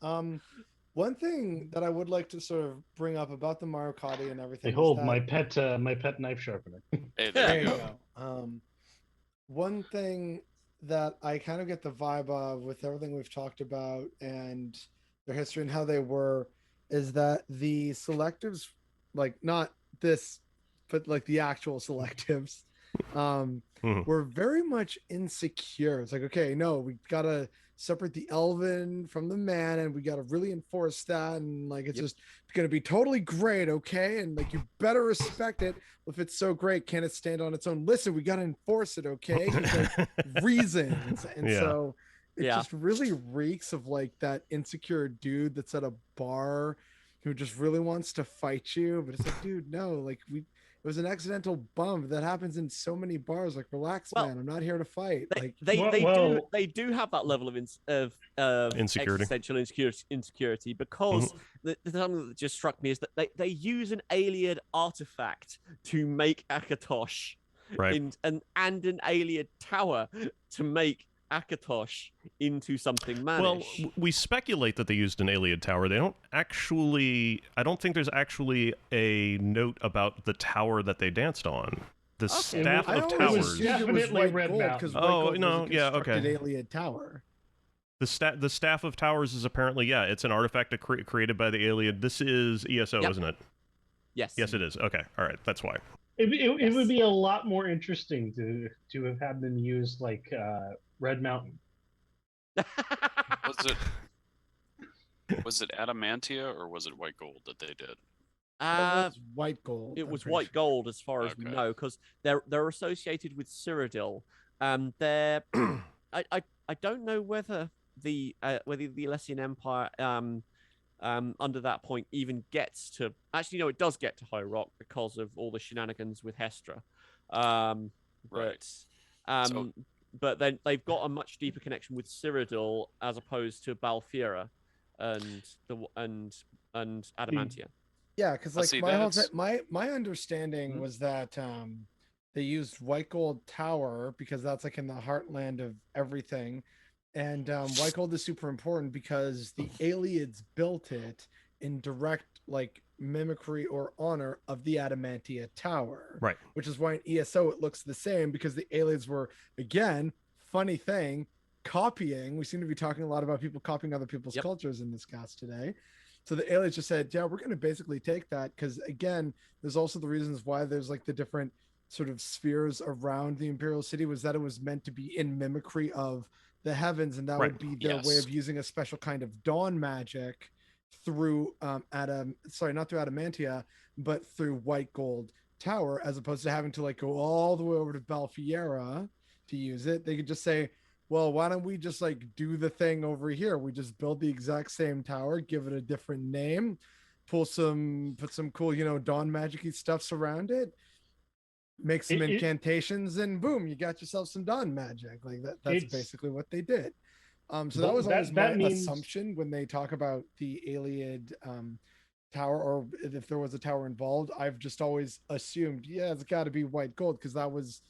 Speaker 3: One thing that I would like to sort of bring up about the Marukhati and everything.
Speaker 1: Behold, my pet knife sharpener.
Speaker 5: Hey, there you
Speaker 3: go. One thing that I kind of get the vibe of with everything we've talked about and their history and how they were is that the selectives, like not this, but like the actual selectives, were very much insecure. It's like, okay, no, we gotta separate the elven from the man, and we gotta really enforce that, and like it's just gonna be totally great, okay? And like you better respect it. If it's so great, can it stand on its own? Listen, we gotta enforce it, okay? Like, reasons, and so it just really reeks of like that insecure dude that's at a bar who just really wants to fight you, but it's like, dude, no, like it was an accidental bump that happens in so many bars. Like, relax, man. I'm not here to fight.
Speaker 4: They do have that level of
Speaker 2: insecurity,
Speaker 4: existential insecurity, because the something that just struck me is that they use an alien artifact to make Akatosh,
Speaker 2: right?
Speaker 4: And an alien tower to make Akatosh into something mannish.
Speaker 2: Well, we speculate that they used an Iliad tower. They don't actually. I don't think there's actually a note about the tower that they danced on. The staff of towers.
Speaker 1: Definitely red mountain.
Speaker 2: Oh no, yeah, okay.
Speaker 3: Iliad tower.
Speaker 2: The staff of towers is apparently it's an artifact created by the Iliad. This is ESO, isn't it?
Speaker 4: Yes.
Speaker 2: Yes, it is. Okay, all right, that's why.
Speaker 1: It would be a lot more interesting to have had them use like Red Mountain.
Speaker 5: Was it adamantia or was it white gold that they did?
Speaker 3: It was white gold.
Speaker 4: It was white gold, as far as we know, because they're associated with Cyrodiil. They're I don't know whether the Alessian Empire under that point even gets to. Actually, no, it does get to High Rock because of all the shenanigans with Hestra. But then they've got a much deeper connection with Cyrodiil as opposed to Balfira and Adamantia.
Speaker 3: Yeah, because like my understanding was that they used white gold tower because that's like in the heartland of everything, and white gold is super important because the Aliens built it in direct like mimicry or honor of the Adamantia tower,
Speaker 2: right?
Speaker 3: Which is why in ESO it looks the same, because the aliens were, again, funny thing, copying. We seem to be talking a lot about people copying other people's cultures in this cast today. So the aliens just said, yeah, we're going to basically take that, because again, there's also the reasons why there's like the different sort of spheres around the Imperial City, was that it was meant to be in mimicry of the heavens, and that would be their way of using a special kind of dawn magic through not through Adamantia, but through white gold tower, as opposed to having to like go all the way over to Balfiera to use it. They could just say, well, why don't we just like do the thing over here? We just build the exact same tower, give it a different name, put some cool, dawn magic-y stuffs around it, make some incantations, and boom, you got yourself some dawn magic. Like that's basically what they did. So that was always my assumption when they talk about the Iliad tower, or if there was a tower involved. I've just always assumed, it's got to be white gold, because that was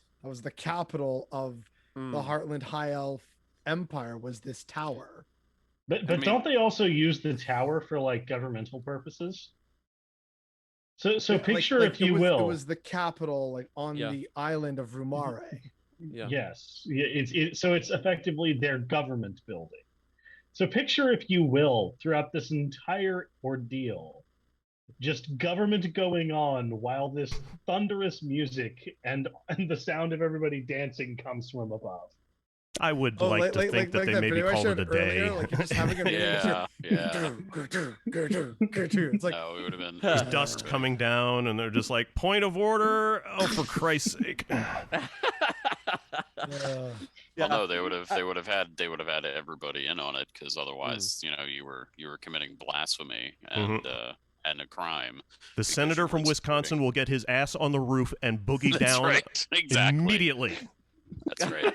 Speaker 3: the capital of the Heartland High Elf Empire, was this tower.
Speaker 1: But don't they also use the tower for like governmental purposes? So picture, if you will,
Speaker 3: it was the capital, like on the island of Rumare.
Speaker 1: Yes, so it's effectively their government building. So picture, if you will, throughout this entire ordeal, just government going on while this thunderous music and the sound of everybody dancing comes from above.
Speaker 2: I would like to think that they maybe called it a day.
Speaker 3: Earlier, like you're just having a meeting.
Speaker 5: Yeah.
Speaker 3: It's like,
Speaker 5: No, it would have been
Speaker 2: There's dust coming down, and they're just like, point of order. Oh, for Christ's sake.
Speaker 5: Well, no, they would have had everybody in on it, because otherwise, you were committing blasphemy and a crime.
Speaker 2: The senator from Wisconsin will get his ass on the roof and boogie down
Speaker 5: right. Exactly.
Speaker 2: immediately.
Speaker 5: That's right.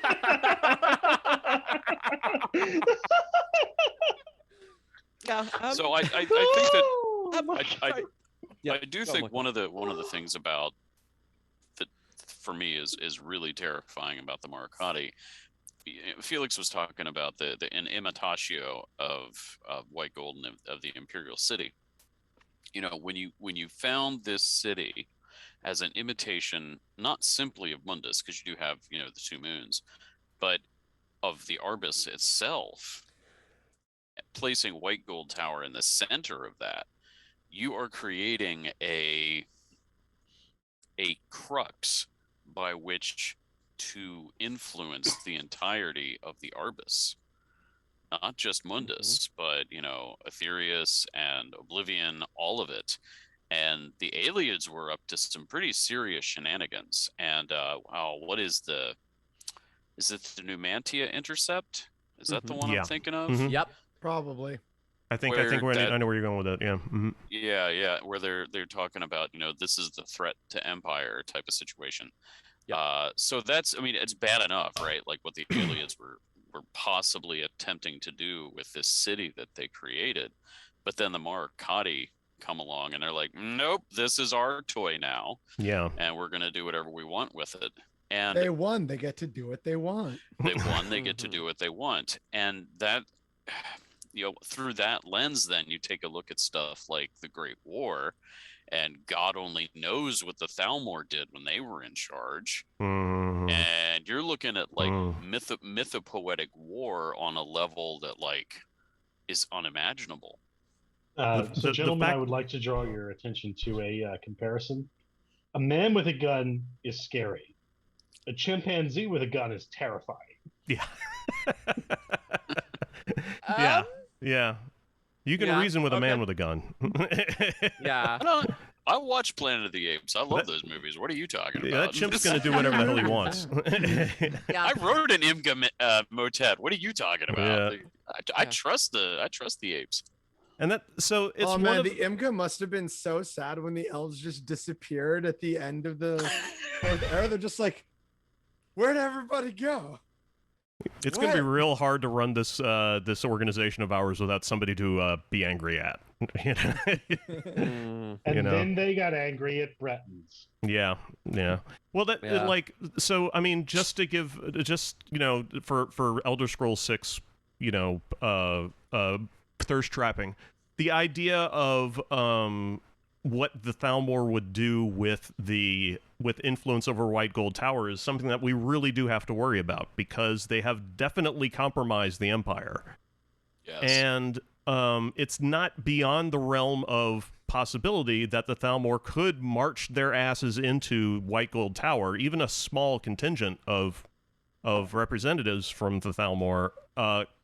Speaker 4: Yeah.
Speaker 5: So I think that I do think one of the things about that for me is really terrifying about the Marukhati. Felix was talking about the imitatio of white gold and of the imperial city. When you found this city as an imitation, not simply of Mundus, because you do have the two moons, but of the Arbus itself, placing White Gold Tower in the center of that, you are creating a crux by which to influence the entirety of the Arbus. Not just Mundus, but Aetherius and Oblivion, all of it. And the Aliens were up to some pretty serious shenanigans. And what is it the Numantia Intercept? Is that the one I'm thinking of?
Speaker 4: Yep,
Speaker 3: probably.
Speaker 2: I know where you're going with that. Yeah. Mm-hmm.
Speaker 5: Yeah. Where they're talking about this is the threat to empire type of situation. Yep. So that's it's bad enough, right? Like what the Aliens were possibly attempting to do with this city that they created, but then the Marukhati come along and they're like, nope, this is our toy now.
Speaker 2: Yeah.
Speaker 5: And we're going to do whatever we want with it. And
Speaker 3: they won. They get to do what they want.
Speaker 5: They won. They get to do what they want. And that, through that lens, then you take a look at stuff like the Great War, and God only knows what the Thalmor did when they were in charge. And you're looking at like mythopoetic war on a level that is unimaginable.
Speaker 1: So, gentlemen, I would like to draw your attention to a comparison. A man with a gun is scary. A chimpanzee with a gun is terrifying.
Speaker 2: Yeah. Yeah. You can reason with a man with a gun.
Speaker 4: Yeah.
Speaker 5: I watch Planet of the Apes. I love those movies. What are you talking about?
Speaker 2: That chimp's going to do whatever the hell he wants.
Speaker 5: I wrote an Imga motet. What are you talking about?
Speaker 2: Yeah.
Speaker 5: I trust the apes.
Speaker 2: And it's
Speaker 3: the Imga must have been so sad when the elves just disappeared at the end of the fourth era. They're just like, where'd everybody go?
Speaker 2: It's going to be real hard to run this organization of ours without somebody to be angry at.
Speaker 1: And then they got angry at Bretons.
Speaker 2: Yeah. Well, just to give, for Elder Scrolls 6, thirst trapping, the idea of what the Thalmor would do with influence over White Gold Tower is something that we really do have to worry about, because they have definitely compromised the Empire.
Speaker 5: Yes.
Speaker 2: And it's not beyond the realm of possibility that the Thalmor could march their asses into White Gold Tower. Even a small contingent of representatives from the Thalmor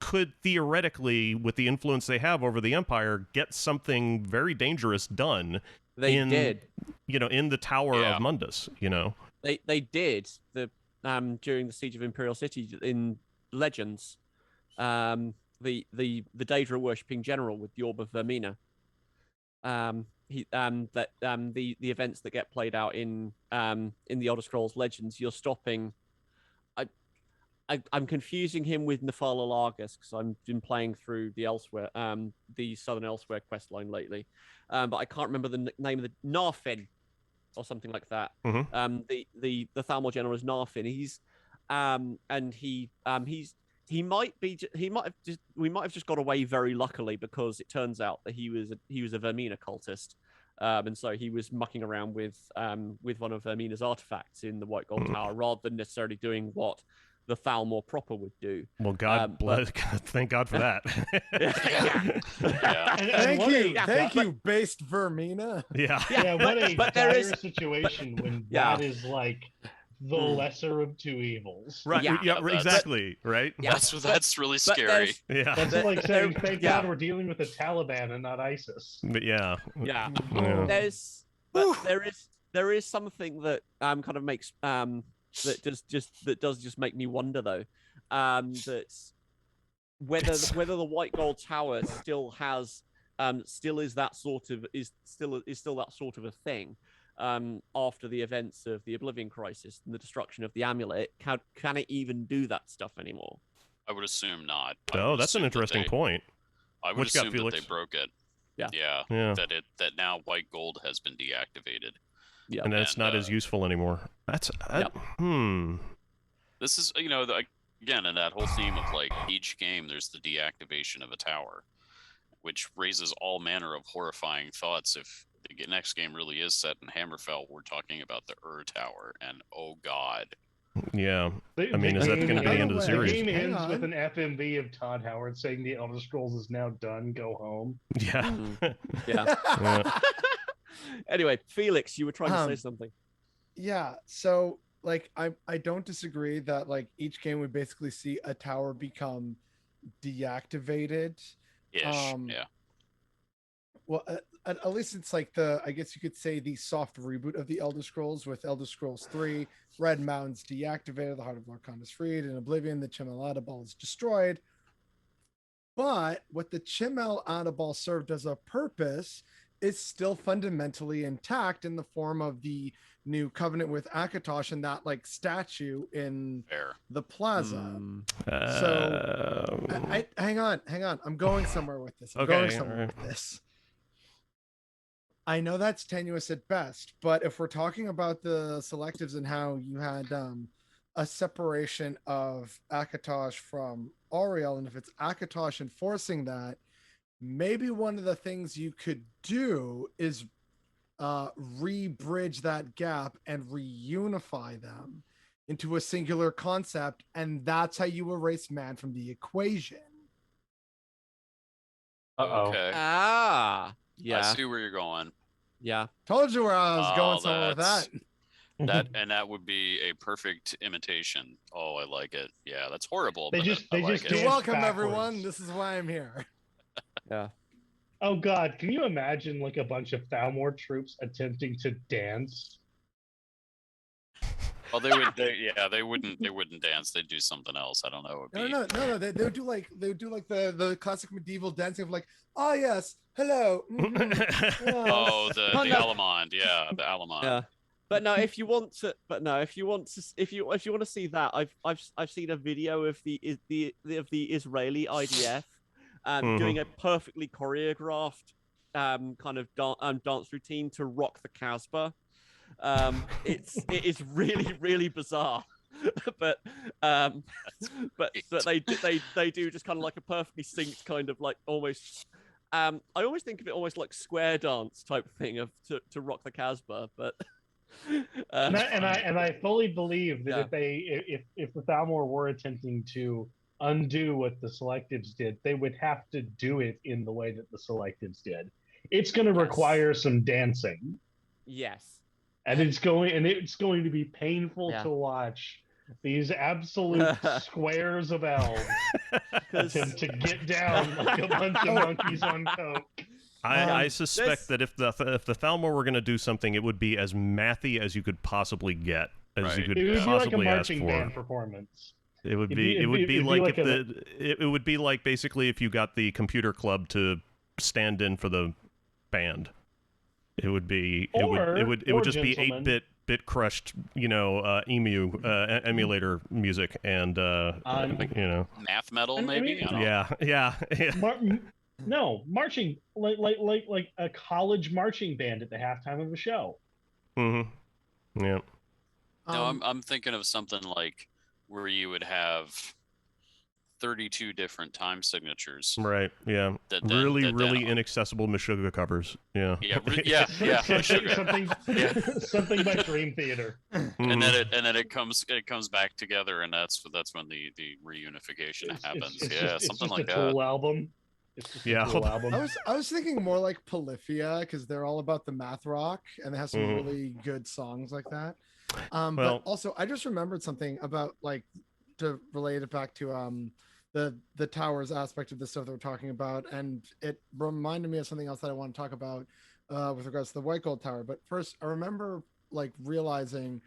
Speaker 2: could theoretically, with the influence they have over the Empire, get something very dangerous done.
Speaker 4: They did.
Speaker 2: In the Tower of Mundus,
Speaker 4: They did. During the Siege of Imperial City in Legends, the Daedra worshipping general with the Orb of Vermina. The events that get played out in the Elder Scrolls Legends, you're stopping. I'm confusing him with Nephila Largus, because I've been playing through the Southern Elsewhere quest line lately, but I can't remember the name of the Narfin or something like that.
Speaker 2: Mm-hmm.
Speaker 4: The Thalmor general is Narfin. We might have just got away very luckily, because it turns out that he was a Vermina cultist, and so he was mucking around with one of Vermina's artifacts in the White Gold Tower, rather than necessarily doing what the Thalmor proper would do.
Speaker 2: Well, God bless. Thank God for that.
Speaker 3: Thank you, based Vermina.
Speaker 2: Yeah.
Speaker 1: What a dire situation when that is like the lesser of two evils.
Speaker 2: Right. Yeah, exactly. Right.
Speaker 5: Yeah. That's really scary.
Speaker 2: Yeah.
Speaker 1: That's like saying, thank God we're dealing with the Taliban and not ISIS.
Speaker 2: But yeah.
Speaker 4: There is something that kind of makes that does just make me wonder though, that whether the White Gold Tower still has still is that sort of that sort of a thing after the events of the Oblivion Crisis and the destruction of the amulet. Can it even do that stuff anymore?
Speaker 5: I would assume not.
Speaker 2: Oh, that's an interesting point.
Speaker 5: I would assume that they broke it.
Speaker 2: Yeah.
Speaker 5: That now white gold has been deactivated.
Speaker 2: Yeah, and it's not as useful anymore. That's
Speaker 5: This is again in that whole theme of like each game, there's the deactivation of a tower, which raises all manner of horrifying thoughts. If the next game really is set in Hammerfell, we're talking about the Tower, and oh god.
Speaker 2: Yeah, I mean, is that going to be the end of the series?
Speaker 1: The game ends with an FMV of Todd Howard saying the Elder Scrolls is now done, go home.
Speaker 2: Yeah.
Speaker 4: Yeah. Anyway, Felix, you were trying to say something.
Speaker 3: Yeah, so like I don't disagree that like each game we basically see a tower become deactivated.
Speaker 5: Yeah.
Speaker 3: Well, at least it's like I guess you could say the soft reboot of the Elder Scrolls with Elder Scrolls 3, Red Mountain's deactivated, the Heart of Lorkhan is freed, in Oblivion, the Chimel Adabal is destroyed. But what the Chimel Adabal served as a purpose is still fundamentally intact in the form of the new covenant with Akatosh and that like statue in the plaza. So hang on. I'm going somewhere with this. With this. I know that's tenuous at best, but if we're talking about the selectives and how you had a separation of Akatosh from Auriel, and if it's Akatosh enforcing that, maybe one of the things you could do is re-bridge that gap and reunify them into a singular concept, and that's how you erase man from the equation.
Speaker 5: Okay.
Speaker 4: Yeah.
Speaker 5: I see where you're going.
Speaker 4: Yeah.
Speaker 3: Told you where I was going somewhere with that.
Speaker 5: That would be a perfect imitation. Oh, I like it. Yeah, that's horrible.
Speaker 3: You're welcome, everyone. This is why I'm here.
Speaker 4: Yeah.
Speaker 1: Oh God, can you imagine like a bunch of Thalmor troops attempting to dance?
Speaker 5: Well, they wouldn't dance. They'd do something else. I don't know.
Speaker 3: No. They would do like the classic medieval dancing of like, oh yes, hello. Mm-hmm. Yes.
Speaker 5: Oh, the Alamond, the Alamond.
Speaker 4: Yeah. But no, if you want to see that, I've seen a video of the Israeli IDF doing a perfectly choreographed kind of dance routine to Rock the Casbah. It is really bizarre, but they do just kind of like a perfectly synced kind of like almost. I always think of it almost like square dance type thing of to Rock the Casbah, but.
Speaker 1: And I fully believe that if the Thalmor were attempting to undo what the Selectives did, they would have to do it in the way that the Selectives did. It's going to require some dancing.
Speaker 4: Yes.
Speaker 1: And it's going to be painful to watch these absolute squares of elves attempt to get down like a bunch of monkeys on coke.
Speaker 2: I suspect that if the Thalmor were going to do something, it would be as mathy as you could possibly get, as you could possibly ask for. It would be like a marching band performance. It would be like basically if you got the computer club to stand in for the band. It would be it would just be 8-bit crushed, emu emulator music and
Speaker 5: math metal maybe.
Speaker 2: Yeah.
Speaker 1: No, marching like a college marching band at the halftime of a show.
Speaker 2: Mm-hmm. Yeah.
Speaker 5: No, I'm thinking of something like where you would have 32 different time signatures.
Speaker 2: Right. Yeah. Really inaccessible Meshuggah covers. Yeah.
Speaker 5: Yeah.
Speaker 1: Something by Dream Theater.
Speaker 5: And then it comes back together, and that's when the reunification happens.
Speaker 1: It's
Speaker 5: something
Speaker 1: just
Speaker 5: like
Speaker 1: a Tool
Speaker 5: that.
Speaker 1: album.
Speaker 2: Yeah.
Speaker 1: Cool album.
Speaker 3: I was thinking more like Polyphia, because they're all about the math rock and they have some really good songs like that. But also I just remembered something about, like, to relate it back to the towers aspect of the stuff that we're talking about, and it reminded me of something else that I want to talk about with regards to the White Gold Tower. But first, I remember like realizing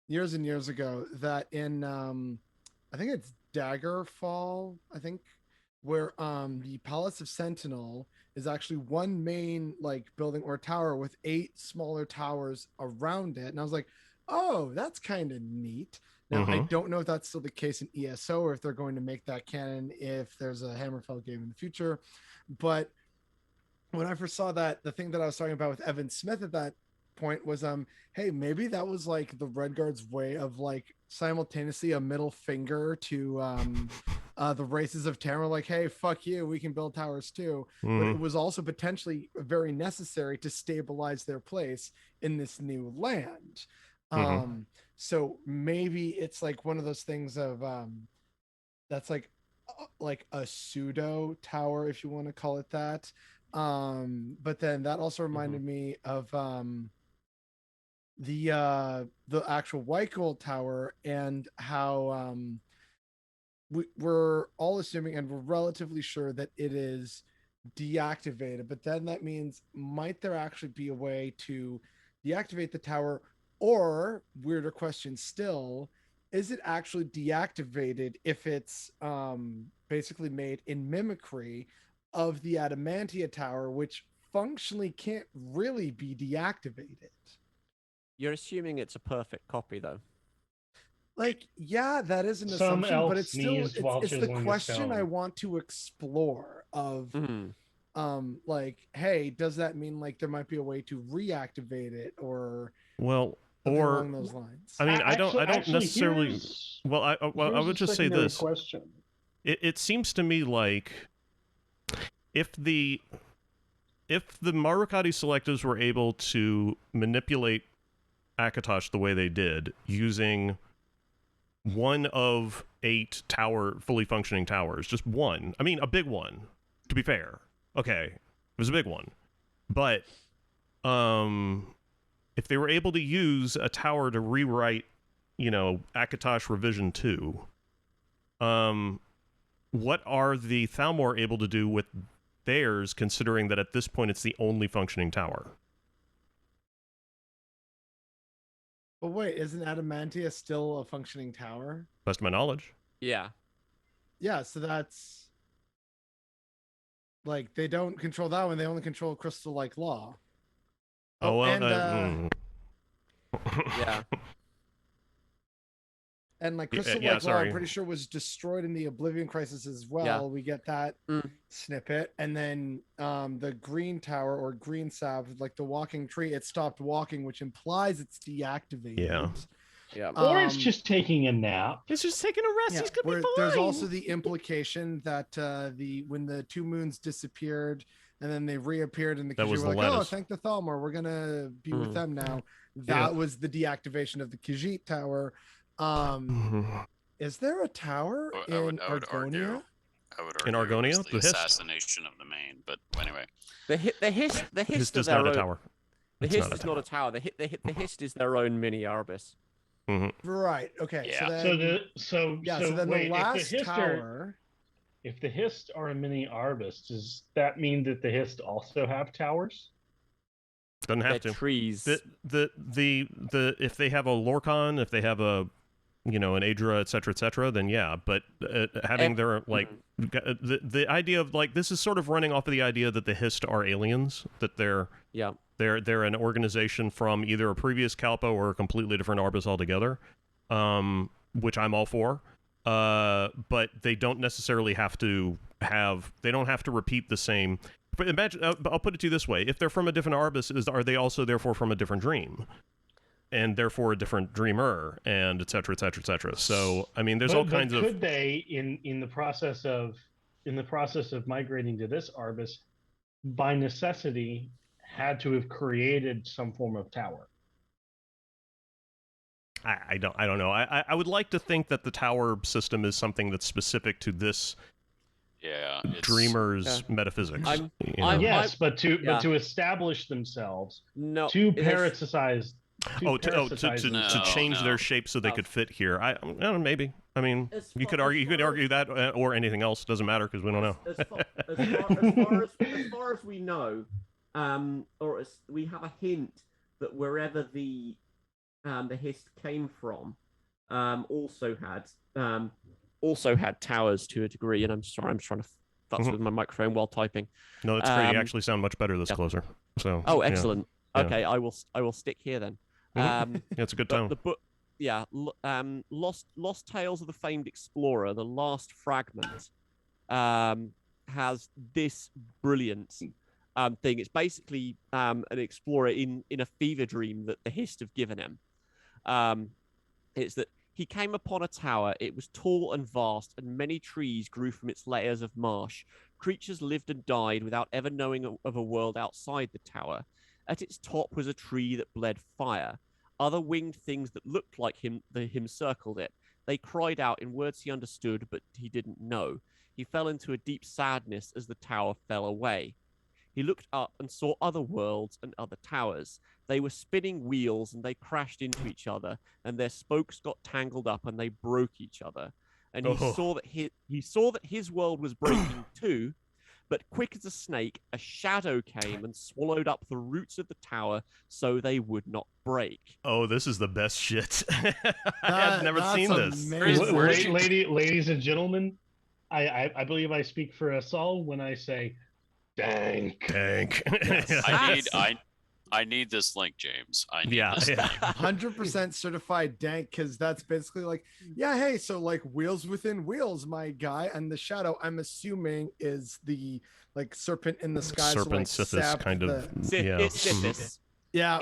Speaker 3: years and years ago that in I think it's Daggerfall, I think, where the Palace of Sentinel is actually one main like building or tower with 8 smaller towers around it. And I was like, oh, that's kind of neat. Now, I don't know if that's still the case in ESO or if they're going to make that canon if there's a Hammerfell game in the future. But when I first saw that, the thing that I was talking about with Evan Smith at that point was, hey, maybe that was like the Red Guard's way of like simultaneously a middle finger to the races of Tamara, like, hey, fuck you, we can build towers too. But it was also potentially very necessary to stabilize their place in this new land. So maybe it's like one of those things of that's like a pseudo tower, if you want to call it that. But then that also reminded me of the actual White Gold Tower, and how we're all assuming and we're relatively sure that it is deactivated. But then that means, might there actually be a way to deactivate the tower? Or, weirder question still, is it actually deactivated if it's basically made in mimicry of the Adamantia Tower, which functionally can't really be deactivated?
Speaker 4: You're assuming it's a perfect copy, though.
Speaker 3: Like, yeah, that is an assumption, but it's still it's the question I want to explore of like, hey, does that mean like there might be a way to reactivate it, or along those lines?
Speaker 2: I mean, I don't necessarily. Well, I would just say this.
Speaker 1: Question.
Speaker 2: It seems to me like if the Marukhati Selectives were able to manipulate Akatosh the way they did, using one of 8 fully functioning towers, just one. I mean, a big one, to be fair. Okay, it was a big one. But if they were able to use a tower to rewrite, Akatosh Revision 2, what are the Thalmor able to do with theirs, considering that at this point it's the only functioning tower?
Speaker 3: But wait, isn't Adamantia still a functioning tower?
Speaker 2: Best of my knowledge.
Speaker 4: Yeah.
Speaker 3: Yeah, so that's like, they don't control that one, they only control Crystal like Law.
Speaker 2: Yeah.
Speaker 3: And like Crystal like Law, I'm pretty sure was destroyed in the Oblivion Crisis as well. Yeah. We get that snippet. And then the Green Tower, or Green Sap, like the walking tree, it stopped walking, which implies it's deactivated.
Speaker 4: Yeah.
Speaker 1: Or it's just taking a nap.
Speaker 2: It's just taking a rest. He's gonna be fine.
Speaker 3: There's also the implication that when the 2 moons disappeared and then they reappeared, and the Khajiit were like, oh, thank the Thalmor, we're gonna be with them now. That was the deactivation of the Khajiit Tower. Is there a tower in Argonia?
Speaker 5: I would argue
Speaker 2: in Argonia,
Speaker 5: the assassination of the main. But anyway,
Speaker 4: the Hist
Speaker 2: is not a tower.
Speaker 4: The Hist is not a tower. The Hist is their own mini Arbus.
Speaker 3: Right. Okay.
Speaker 5: Yeah.
Speaker 3: So then the last tower.
Speaker 1: If the Hist are a mini Arbus, does that mean that the Hist also have towers?
Speaker 2: Doesn't have to.
Speaker 4: Trees.
Speaker 2: The if they have a Lorcan, if they have a an Adra, etc., then yeah. But having their like the idea of like, this is sort of running off of the idea that the Hist are aliens, that they're an organization from either a previous Kalpa or a completely different Arbus altogether, which I'm all for. But they don't necessarily have to repeat the same. But imagine, I'll put it to you this way: if they're from a different Arbus, are they also therefore from a different dream, and therefore a different dreamer, and et cetera, et cetera, et cetera? So I mean, there's all kinds of.
Speaker 1: Could they, in the process of migrating to this Arbus, by necessity, had to have created some form of tower?
Speaker 2: I don't know. I would like to think that the tower system is something that's specific to this
Speaker 5: Yeah,
Speaker 2: dreamers' metaphysics.
Speaker 1: Yes, but to establish themselves, to parasitize.
Speaker 2: To change their shape so they could fit here. I don't know, maybe. I mean, you could argue that or anything else. Doesn't matter because we don't know.
Speaker 4: As far as we know, or as we have a hint that wherever the hist came from, also had towers to a degree. And I'm sorry, I'm trying to futz with my microphone while typing.
Speaker 2: No, that's great. You actually sound much better this closer. So.
Speaker 4: Oh, excellent. Yeah. Okay, I will stick here then.
Speaker 2: It's a good tone.
Speaker 4: The book, Lost Tales of the Famed Explorer, the last fragment, has this brilliant thing. It's basically an explorer in a fever dream that the hist have given him. It's that he came upon a tower. It was tall and vast, and many trees grew from its layers of marsh. Creatures lived and died without ever knowing of a world outside the tower. At its top was a tree that bled fire. Other winged things that looked like him circled it. They cried out in words he understood, but he didn't know. He fell into a deep sadness as the tower fell away. He looked up and saw other worlds and other towers. They were spinning wheels and they crashed into each other, and their spokes got tangled up and they broke each other. And he saw that his world was breaking too. But quick as a snake, a shadow came and swallowed up the roots of the tower so they would not break.
Speaker 2: Oh, this is the best shit. I've never seen this.
Speaker 1: Ladies and gentlemen, I believe I speak for us all when I say, dank.
Speaker 2: Dank.
Speaker 1: Yes.
Speaker 5: I need this link, James. I need this link.
Speaker 3: 100% certified dank, because that's basically like, hey, so like wheels within wheels, my guy, and the shadow, I'm assuming, is the like serpent in the sky.
Speaker 2: Serpent,
Speaker 3: so, like,
Speaker 2: Sithis kind of.
Speaker 4: It's Sithis.
Speaker 3: Yeah.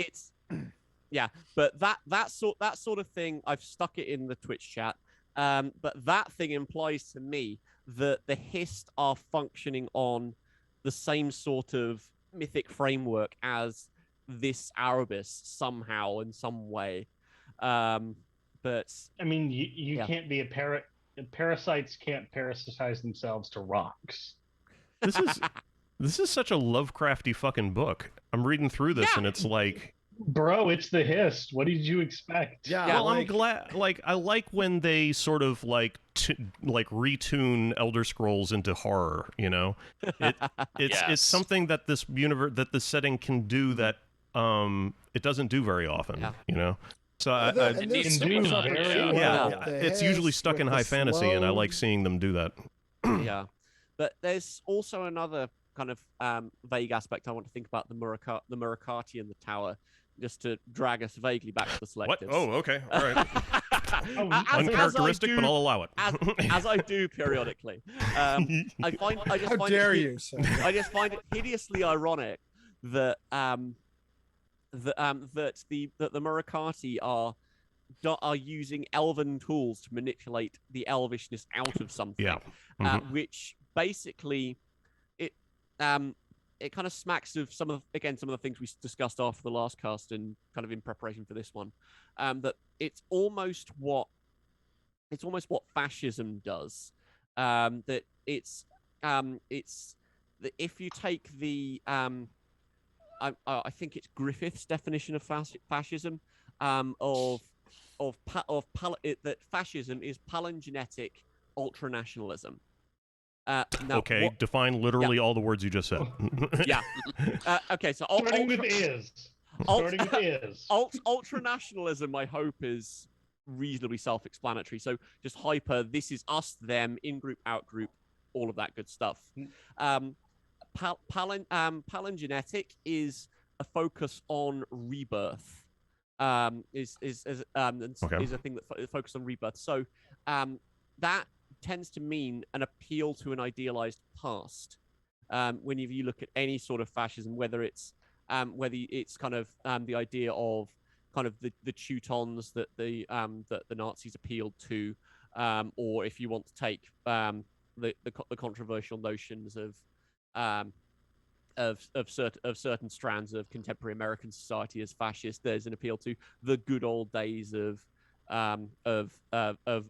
Speaker 4: But that sort of thing, I've stuck it in the Twitch chat. But that thing implies to me that the hist are functioning on the same sort of mythic framework as this Arabis somehow in some way. But
Speaker 1: I mean, you can't be parasites can't parasitize themselves to rocks.
Speaker 2: This is such a Lovecrafty fucking book. I'm reading through this and it's like,
Speaker 1: bro, it's the hist. What did you expect?
Speaker 2: Yeah, well, I'm glad. Like, I like when they sort of like retune Elder Scrolls into horror. You know, it's something that this universe, that the setting can do that it doesn't do very often. Yeah. You know, so it's usually stuck in high fantasy, and I like seeing them do that.
Speaker 4: Yeah, but there's also another kind of vague aspect I want to think about the Marukhati and the tower, just to drag us vaguely back to the Selectives.
Speaker 2: What? Oh, okay, all right. Uncharacteristic, but I'll allow it.
Speaker 4: As I do periodically. I just find it hideously ironic that the Marukhati are using elven tools to manipulate the elvishness out of something. Yeah. Which basically it kind of smacks of some of the things we discussed after the last cast and kind of in preparation for this one. That it's almost what fascism does. That it's that if you take the I think it's Griffith's definition of fascism, that fascism is palingenetic ultranationalism.
Speaker 2: Define literally all the words you just said.
Speaker 4: Okay, so
Speaker 1: starting with is.
Speaker 4: Ultranationalism, I hope, is reasonably self-explanatory. So just hyper, this is us, them, in-group, out-group, all of that good stuff. Palingenetic is a focus on rebirth. Is a thing that focuses on rebirth. So that tends to mean an appeal to an idealized past. Whenever you look at any sort of fascism, whether it's kind of the idea of kind of the Teutons that the Nazis appealed to, or if you want to take the controversial notions of certain strands of contemporary American society as fascist, there's an appeal to the good old days of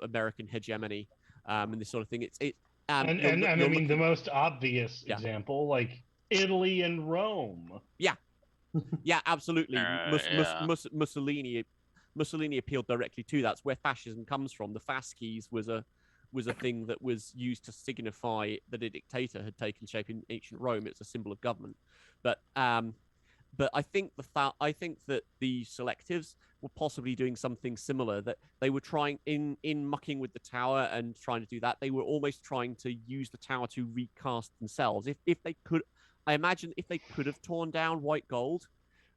Speaker 4: American hegemony, and this sort of thing.
Speaker 1: and I mean, the most obvious example, like Italy and Rome.
Speaker 4: Yeah, absolutely. Mussolini appealed directly to that's where fascism comes from. The fasces was a thing that was used to signify that a dictator had taken shape in ancient Rome. It's a symbol of government. But I think that the Selectives were possibly doing something similar, that they were trying in mucking with the tower and trying to do that. They were almost trying to use the tower to recast themselves. If they could, I imagine if they could have torn down White Gold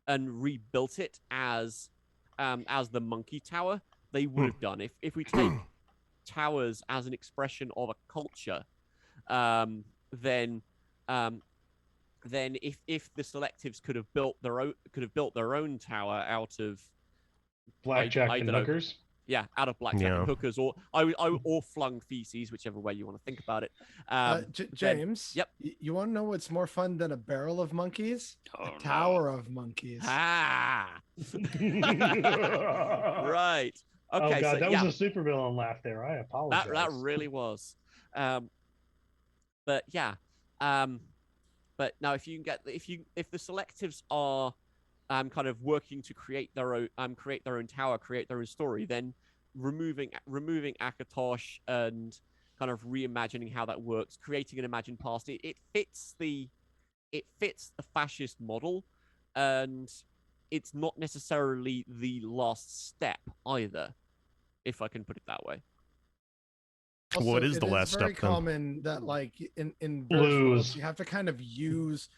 Speaker 4: and rebuilt it as the Monkey Tower, they would have done. If we take towers as an expression of a culture, then if the Selectives could have built their own tower out of
Speaker 1: blackjack and hookers.
Speaker 4: Yeah, out of blackjack and hookers, or flung feces, whichever way you want to think about it.
Speaker 3: James,
Speaker 4: yep.
Speaker 3: You want to know what's more fun than a barrel of monkeys?
Speaker 5: A
Speaker 3: tower of monkeys.
Speaker 4: Ah, right. Okay.
Speaker 1: Oh God, that was a supervillain laugh there. I apologize.
Speaker 4: That really was. But yeah. But now, if the Selectives are kind of working to create their own tower, create their own story, then removing Akatosh and kind of reimagining how that works, creating an imagined past, it fits the fascist model, and it's not necessarily the last step either, if I can put it that way.
Speaker 3: Also,
Speaker 2: what is the last step?
Speaker 3: It's very common that, like, in
Speaker 1: blues,
Speaker 3: you have to kind of use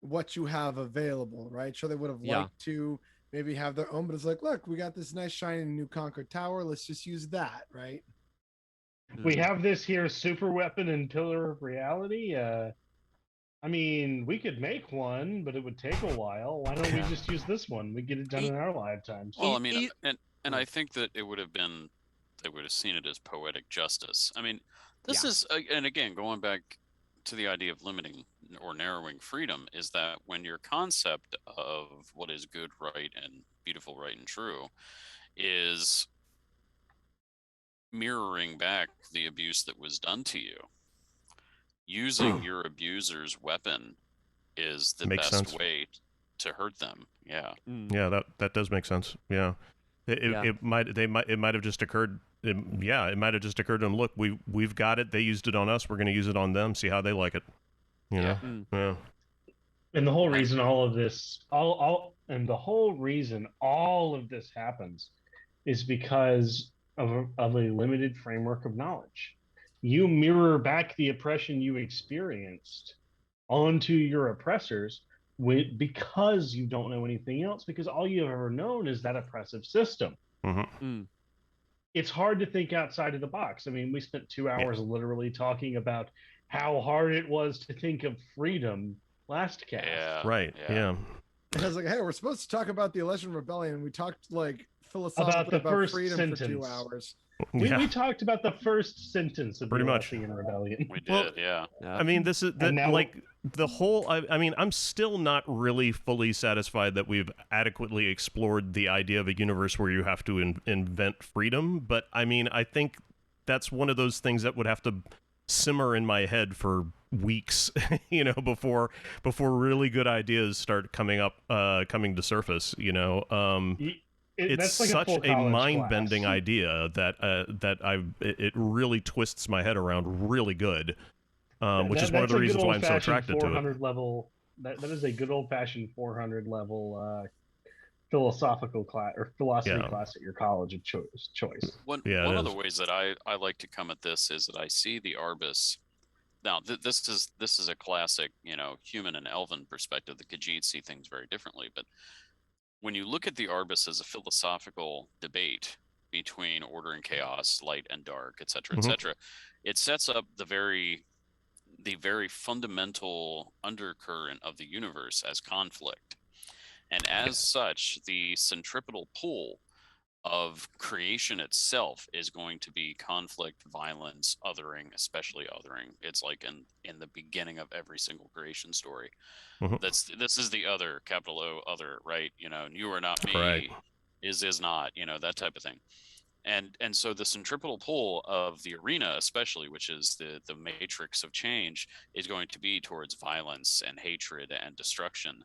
Speaker 3: what you have available, right? Sure, they would have liked to maybe have their own, but it's like, look, we got this nice shiny new Conquered Tower. Let's just use that, right?
Speaker 1: We have this here super weapon and Pillar of Reality. I mean, we could make one, but it would take a while. Why don't we just use this one? We get it done in our lifetimes.
Speaker 5: Well, I mean, and I think that it would have been, they would have seen it as poetic justice. I mean, this is, and again, going back to the idea of limiting or narrowing freedom, is that when your concept of what is good, right, and beautiful, right, and true is mirroring back the abuse that was done to you, using your abuser's weapon is the best way to hurt them. Yeah.
Speaker 2: Yeah, that does make sense. Yeah. It might have just occurred. It might have just occurred to them. Look, we've got it. They used it on us. We're going to use it on them. See how they like it. You know. Yeah.
Speaker 1: And the whole reason all of this happens is because of a limited framework of knowledge. You mirror back the oppression you experienced onto your oppressors because you don't know anything else, because all you've ever known is that oppressive system. It's hard to think outside of the box. I mean, we spent 2 hours literally talking about how hard it was to think of freedom last cast.
Speaker 2: Yeah. Right. Yeah.
Speaker 3: And I was like, hey, we're supposed to talk about the Alessian Rebellion. We talked like philosophically about freedom sentence. For 2 hours.
Speaker 1: We talked about the first sentence of the Alessian Rebellion.
Speaker 5: We did, yeah.
Speaker 2: I mean, this is like the whole. I mean, I'm still not really fully satisfied that we've adequately explored the idea of a universe where you have to invent freedom. But I mean, I think that's one of those things that would have to simmer in my head for weeks, you know, before really good ideas start coming to surface. You know. It's like such a mind-bending idea that it really twists my head around really good, which is one of the reasons why I'm so attracted to it.
Speaker 1: Level, that is a good old-fashioned 400 level philosophical class or philosophy class at your college of choice.
Speaker 5: One of the ways that I like to come at this is that I see the Arbus. Now, this is a classic, you know, human and elven perspective. The Khajiit see things very differently, but when you look at the Arbus as a philosophical debate between order and chaos, light and dark, etc., etc., it sets up the very fundamental undercurrent of the universe as conflict. And as such, the centripetal pull of creation itself is going to be conflict, violence, othering, especially othering. It's like in the beginning of every single creation story. This is the other, capital O, other, right? You know, you are not me, is not, you know, that type of thing. And so the centripetal pull of the arena, especially, which is the matrix of change, is going to be towards violence and hatred and destruction.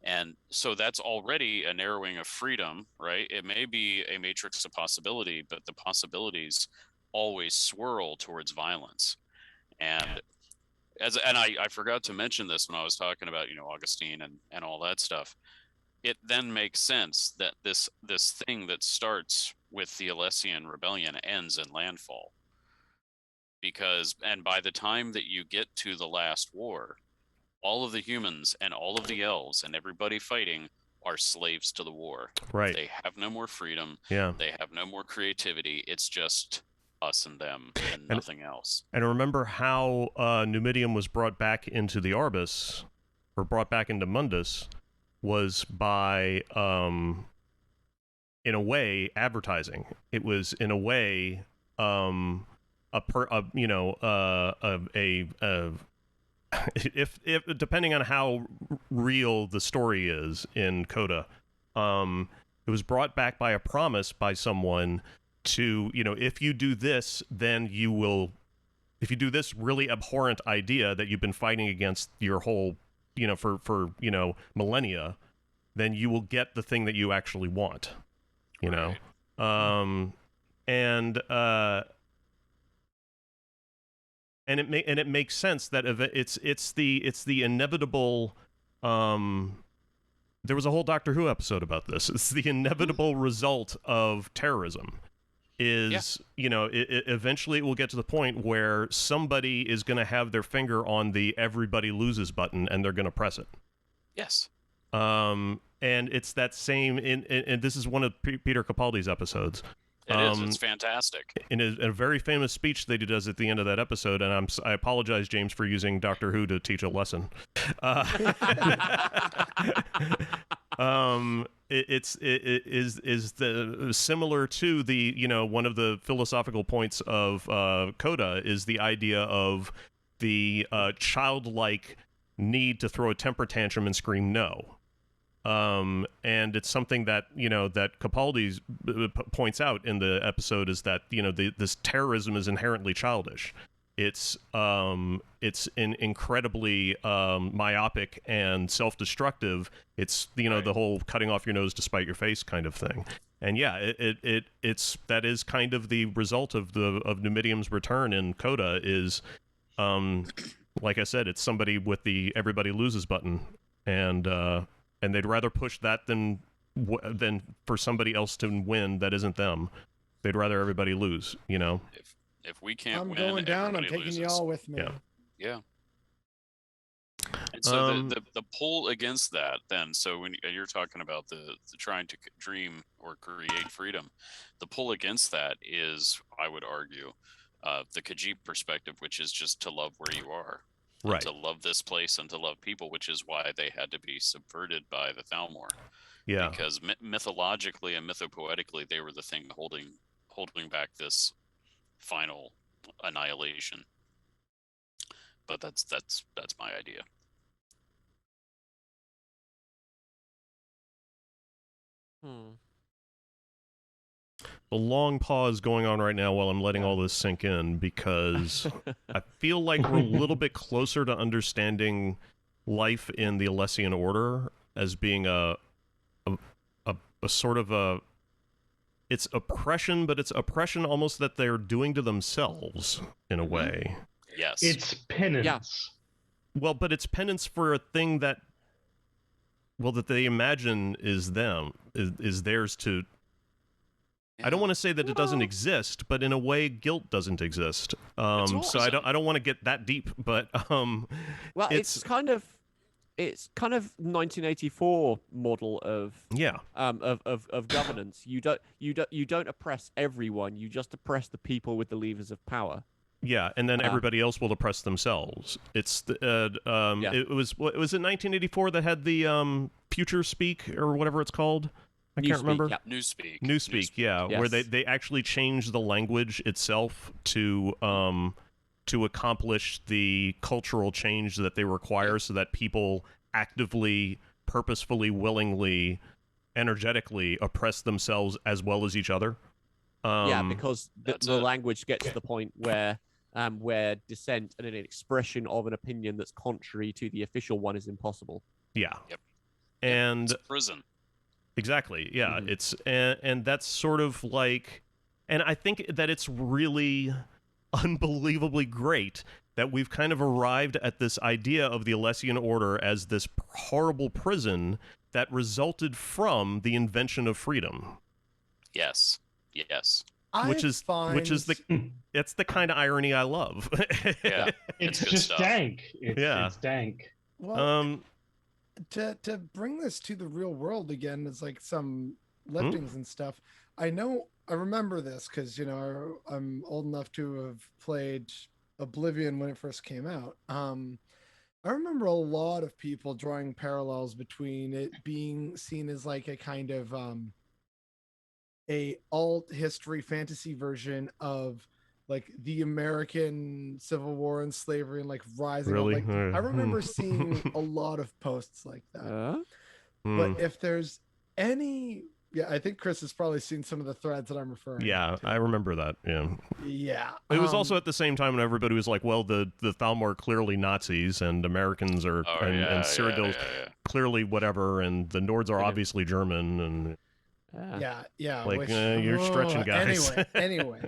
Speaker 5: And so that's already a narrowing of freedom, right? It may be a matrix of possibility, but the possibilities always swirl towards violence. And I forgot to mention this when I was talking about, Augustine and all that stuff. It then makes sense that this thing that starts with the Alessian rebellion ends in landfall. And by the time that you get to the last war, all of the humans and all of the elves and everybody fighting are slaves to the war.
Speaker 2: Right.
Speaker 5: They have no more freedom.
Speaker 2: Yeah.
Speaker 5: They have no more creativity. It's just us and them and nothing else. And
Speaker 2: remember how Numidium was brought back into the Arbus, or brought back into Mundus, was by, in a way, advertising. It was, in a way, if depending on how real the story is in Coda, it was brought back by a promise by someone to, if you do this, then you will, if you do this really abhorrent idea that you've been fighting against your whole, for millennia, then you will get the thing that you actually want,
Speaker 5: Right.
Speaker 2: And it makes sense that it's the inevitable. There was a whole Doctor Who episode about this. It's the inevitable result of terrorism. Eventually it will get to the point where somebody is going to have their finger on the everybody loses button and they're going to press it.
Speaker 5: Yes.
Speaker 2: And it's that same and this is one of Peter Capaldi's episodes.
Speaker 5: It is. It's fantastic.
Speaker 2: In a very famous speech that he does at the end of that episode, and I apologize, James, for using Doctor Who to teach a lesson. It is similar to the one of the philosophical points of Coda is the idea of the childlike need to throw a temper tantrum and scream no. And it's something that that Capaldi points out in the episode is that this terrorism is inherently childish. It's incredibly myopic and self-destructive. It's
Speaker 5: Right.
Speaker 2: the whole cutting off your nose to spite your face kind of thing. And yeah, it's that is kind of the result of Numidium's return in Coda is like I said, it's somebody with the everybody loses button, and they'd rather push that than for somebody else to win that isn't them. They'd rather everybody lose,
Speaker 5: If we can't
Speaker 3: I'm
Speaker 5: win,
Speaker 3: going down. I'm
Speaker 5: everybody
Speaker 3: taking
Speaker 5: loses.
Speaker 3: y'all with me.
Speaker 2: Yeah.
Speaker 5: Yeah. And so the pull against that, then, so when you're talking about the trying to dream or create freedom, the pull against that is, I would argue, the Khajiit perspective, which is just to love where you are.
Speaker 2: Right.
Speaker 5: To love this place and to love people, which is why they had to be subverted by the Thalmor.
Speaker 2: Yeah.
Speaker 5: Because mythologically and mythopoetically, they were the thing holding back this final annihilation. But that's my idea.
Speaker 2: A long pause going on right now while I'm letting all this sink in, because I feel like we're a little bit closer to understanding life in the Alessian Order as being a sort of it's oppression, but it's oppression almost that they're doing to themselves in a way.
Speaker 5: Yes.
Speaker 1: It's penance.
Speaker 4: Yeah.
Speaker 2: Well, but it's penance for a thing that they imagine is them, is theirs to. I don't want to say that it doesn't exist, but in a way, guilt doesn't exist. So I don't want to get that deep, but
Speaker 4: well, it's kind of 1984 model of of governance. You don't oppress everyone. You just oppress the people with the levers of power.
Speaker 2: Yeah, and then everybody else will oppress themselves. It's it was in 1984 that had the Future Speak or whatever it's called. I can't remember.
Speaker 5: Yeah. Newspeak,
Speaker 2: yeah,
Speaker 4: yes.
Speaker 2: where they actually changed the language itself to accomplish the cultural change that they require, so that people actively, purposefully, willingly, energetically oppress themselves as well as each other.
Speaker 4: Yeah, because the language gets to the point where dissent and an expression of an opinion that's contrary to the official one is impossible.
Speaker 2: Yeah.
Speaker 5: Yep.
Speaker 2: And
Speaker 5: it's a prison.
Speaker 2: Exactly. Yeah. It's and that's sort of like, and I think that it's really unbelievably great that we've kind of arrived at this idea of the Alessian Order as this horrible prison that resulted from the invention of freedom.
Speaker 5: Yes.
Speaker 2: Which is it's the kind of irony I love.
Speaker 5: Yeah.
Speaker 1: It's just
Speaker 5: stuff.
Speaker 1: dank. It's dank.
Speaker 3: Well, to bring this to the real world again, is like some liftings and stuff. I remember this because I'm old enough to have played Oblivion when it first came out. I remember a lot of people drawing parallels between it being seen as like a kind of a alt history fantasy version of like the American Civil War and slavery and like rising
Speaker 2: really?
Speaker 3: up. Like, I remember seeing a lot of posts like that. But if there's any, I think Chris has probably seen some of the threads that I'm referring to.
Speaker 2: I remember that.
Speaker 3: Yeah.
Speaker 2: It was also at the same time when everybody was like, well, the Thalmor are clearly Nazis and Americans are, and Cyrodiil's clearly whatever, and the Nords are obviously German, and like, you're stretching, guys.
Speaker 3: Anyway.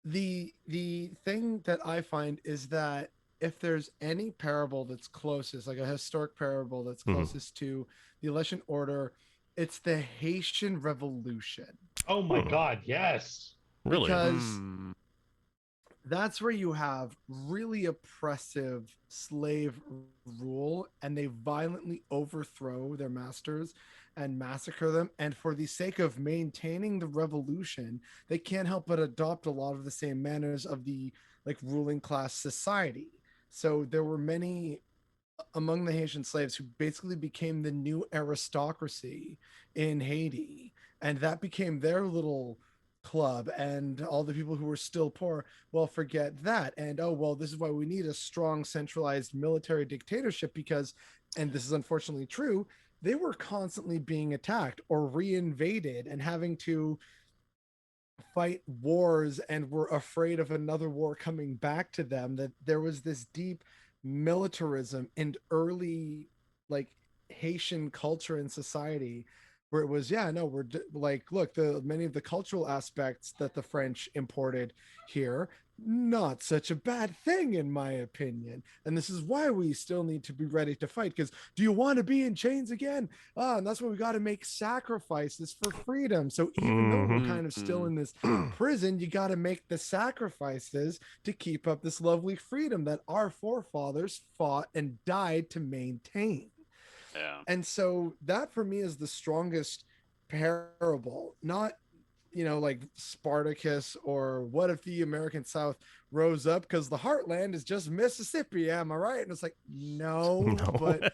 Speaker 3: The thing that I find is that if there's any parable that's closest, like a historic parable that's closest to the Alessian Order, it's the Haitian Revolution.
Speaker 1: Oh my God, yes.
Speaker 2: Really?
Speaker 3: Because that's where you have really oppressive slave rule, and they violently overthrow their masters and massacre them. And for the sake of maintaining the revolution, they can't help but adopt a lot of the same manners of the like ruling class society. So there were many among the Haitian slaves who basically became the new aristocracy in Haiti, and that became their little club. And all the people who were still poor, well, forget that. And this is why we need a strong centralized military dictatorship, because, and this is unfortunately true, they were constantly being attacked or reinvaded and having to fight wars, and were afraid of another war coming back to them. That there was this deep militarism in early like Haitian culture and society, where it was we're like, look, many of the cultural aspects that the French imported here, not such a bad thing in my opinion, and this is why we still need to be ready to fight, because do you want to be in chains again? And that's why we got to make sacrifices for freedom. So even though we're kind of still in this prison, you got to make the sacrifices to keep up this lovely freedom that our forefathers fought and died to maintain. And so that for me is the strongest parable, not like Spartacus or what if the American South rose up because the heartland is just Mississippi, am I right? And it's like, no. But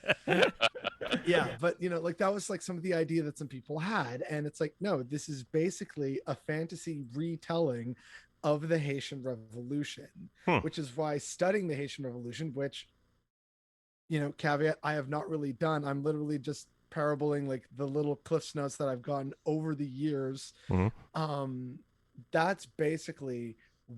Speaker 3: but like that was like some of the idea that some people had, and it's like, no, this is basically a fantasy retelling of the Haitian Revolution, which is why studying the Haitian Revolution, which caveat, I have not really done. I'm literally just parabling like the little cliffs notes that I've gotten over the years. That's basically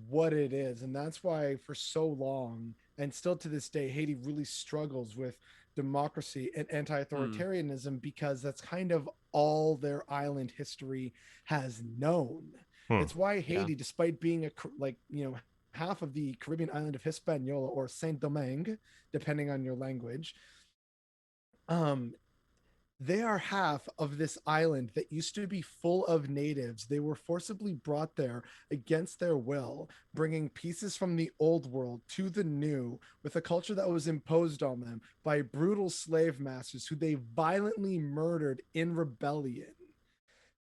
Speaker 3: what it is. And that's why for so long, and still to this day, Haiti really struggles with democracy and anti-authoritarianism, because that's kind of all their island history has known. It's why Haiti, despite being half of the Caribbean island of Hispaniola, or Saint-Domingue, depending on your language, they are half of this island that used to be full of natives. They were forcibly brought there against their will, bringing pieces from the old world to the new, with a culture that was imposed on them by brutal slave masters who they violently murdered in rebellion.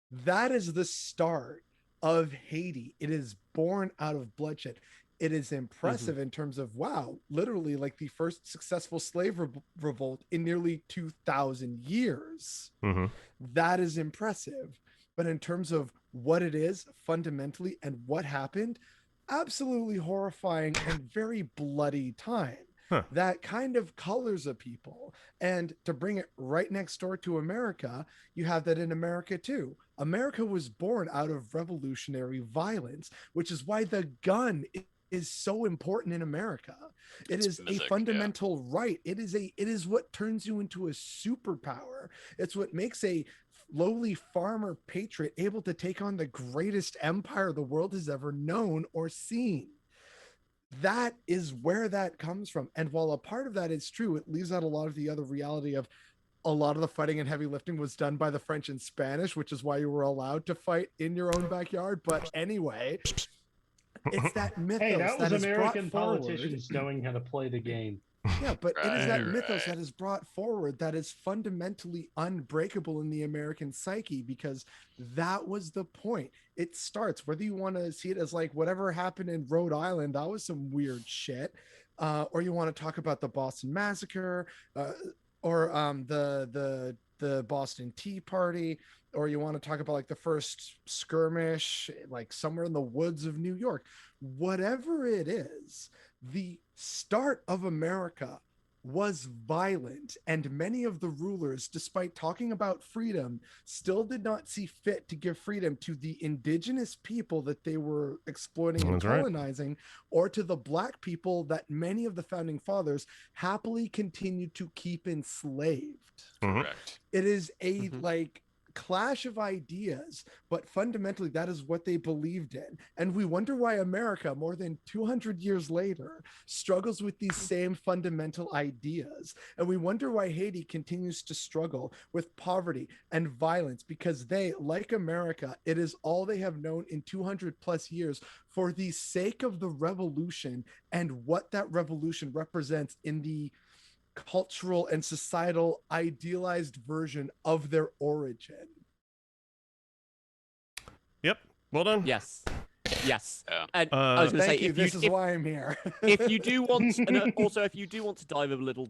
Speaker 3: That is the start of Haiti. It is born out of bloodshed. It is impressive in terms of, wow, literally like the first successful slave revolt in nearly 2,000 years. That is impressive. But in terms of what it is fundamentally and what happened, absolutely horrifying and very bloody time. that kind of colors a people. And to bring it right next door to America, you have that in America too. America was born out of revolutionary violence, which is why the gun is so important in America. It is a fundamental right. It is what turns you into a superpower. It's what makes a lowly farmer patriot able to take on the greatest empire the world has ever known or seen. That is where that comes from. And while a part of that is true, it leaves out a lot of the other reality of a lot of the fighting and heavy lifting was done by the French and Spanish, which is why you were allowed to fight in your own backyard. But anyway, it's that mythos.
Speaker 1: Hey, that was
Speaker 3: that
Speaker 1: American politicians knowing how to play the game.
Speaker 3: Yeah, but it is that mythos that is brought forward that is fundamentally unbreakable in the American psyche, because that was the point. It starts, whether you want to see it as like whatever happened in Rhode Island, that was some weird shit, or you want to talk about the Boston Massacre, or the Boston Tea Party, or you want to talk about like the first skirmish, like somewhere in the woods of New York. Whatever it is, the start of America was violent, and many of the rulers, despite talking about freedom, still did not see fit to give freedom to the indigenous people that they were exploiting and colonizing, or to the black people that many of the founding fathers happily continued to keep enslaved.
Speaker 5: Correct.
Speaker 3: It is a like clash of ideas, but fundamentally that is what they believed in. And we wonder why America, more than 200 years later, struggles with these same fundamental ideas. And we wonder why Haiti continues to struggle with poverty and violence, because they, like America, it is all they have known in 200 plus years for the sake of the revolution and what that revolution represents in the cultural and societal idealized version of their origin.
Speaker 2: Yep. Well done.
Speaker 4: Yes. Yes.
Speaker 5: Yeah.
Speaker 4: And I was going to say,
Speaker 3: this is why I'm here.
Speaker 4: If you do want, and also if you do want to dive a little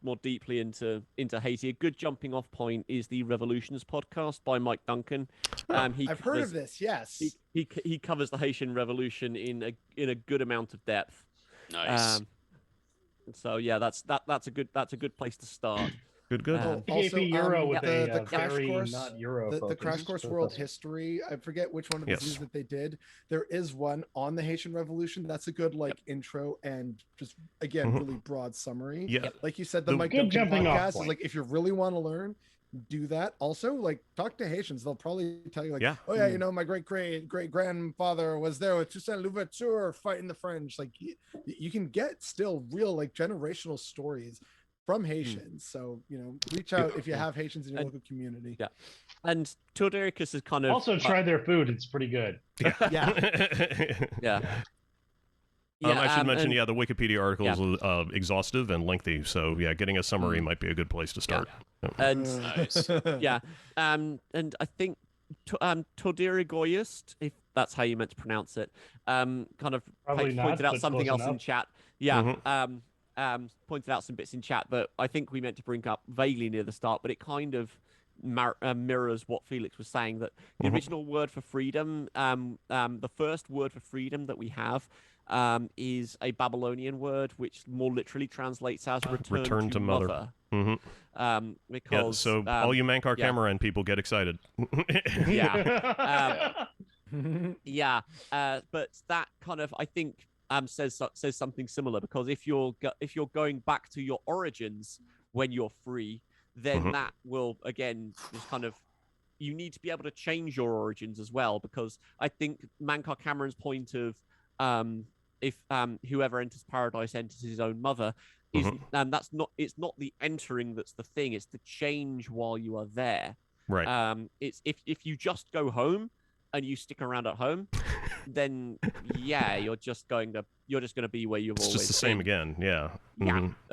Speaker 4: more deeply into Haiti, a good jumping off point is the Revolutions podcast by Mike Duncan.
Speaker 3: I've heard of this. Yes.
Speaker 4: He covers the Haitian Revolution in a good amount of depth.
Speaker 5: Nice.
Speaker 4: So yeah, that's a good place to start.
Speaker 2: Good.
Speaker 3: Also,
Speaker 1: Euro with
Speaker 3: the crash
Speaker 1: very
Speaker 3: course,
Speaker 1: not Euro
Speaker 3: the crash course world history. I forget which one of the views that they did. There is one on the Haitian Revolution. That's a good intro and just again really broad summary.
Speaker 2: Yeah,
Speaker 3: like you said, the Mike Duncan
Speaker 1: jumping
Speaker 3: podcast
Speaker 1: off
Speaker 3: is like if you really want to learn, do that. Also, like talk to Haitians. They'll probably tell you like, oh yeah, you know, my great grandfather was there with Toussaint Louverture fighting the French. Like you can get still real like generational stories from Haitians. So, you know, reach out if you have Haitians in your local community.
Speaker 4: Yeah. And Teodoricus is kind of
Speaker 1: also try their food. It's pretty good.
Speaker 3: Yeah.
Speaker 2: I should mention, the Wikipedia article is exhaustive and lengthy. So yeah, getting a summary might be a good place to start.
Speaker 4: Yeah. And
Speaker 5: Nice.
Speaker 4: and I think Todirigoyist, if that's how you meant to pronounce it, kind of pointed out something else in chat. Yeah. Pointed out some bits in chat that I think we meant to bring up vaguely near the start, but it kind of mirrors what Felix was saying, that the original word for freedom, the first word for freedom that we have is a Babylonian word, which more literally translates as return to mother. Because
Speaker 2: so all you Mankar Cameron people get excited.
Speaker 4: But that kind of, I think, says something similar, because if you're going back to your origins when you're free, then that will again just kind of, you need to be able to change your origins as well, because I think Mankar Cameron's point of if whoever enters paradise enters his own mother is it's not the entering that's the thing, it's the change while you are there.
Speaker 2: Right.
Speaker 4: It's if you just go home and you stick around at home, then you're just going to be where you've always been.
Speaker 2: It's just the same again. Yeah.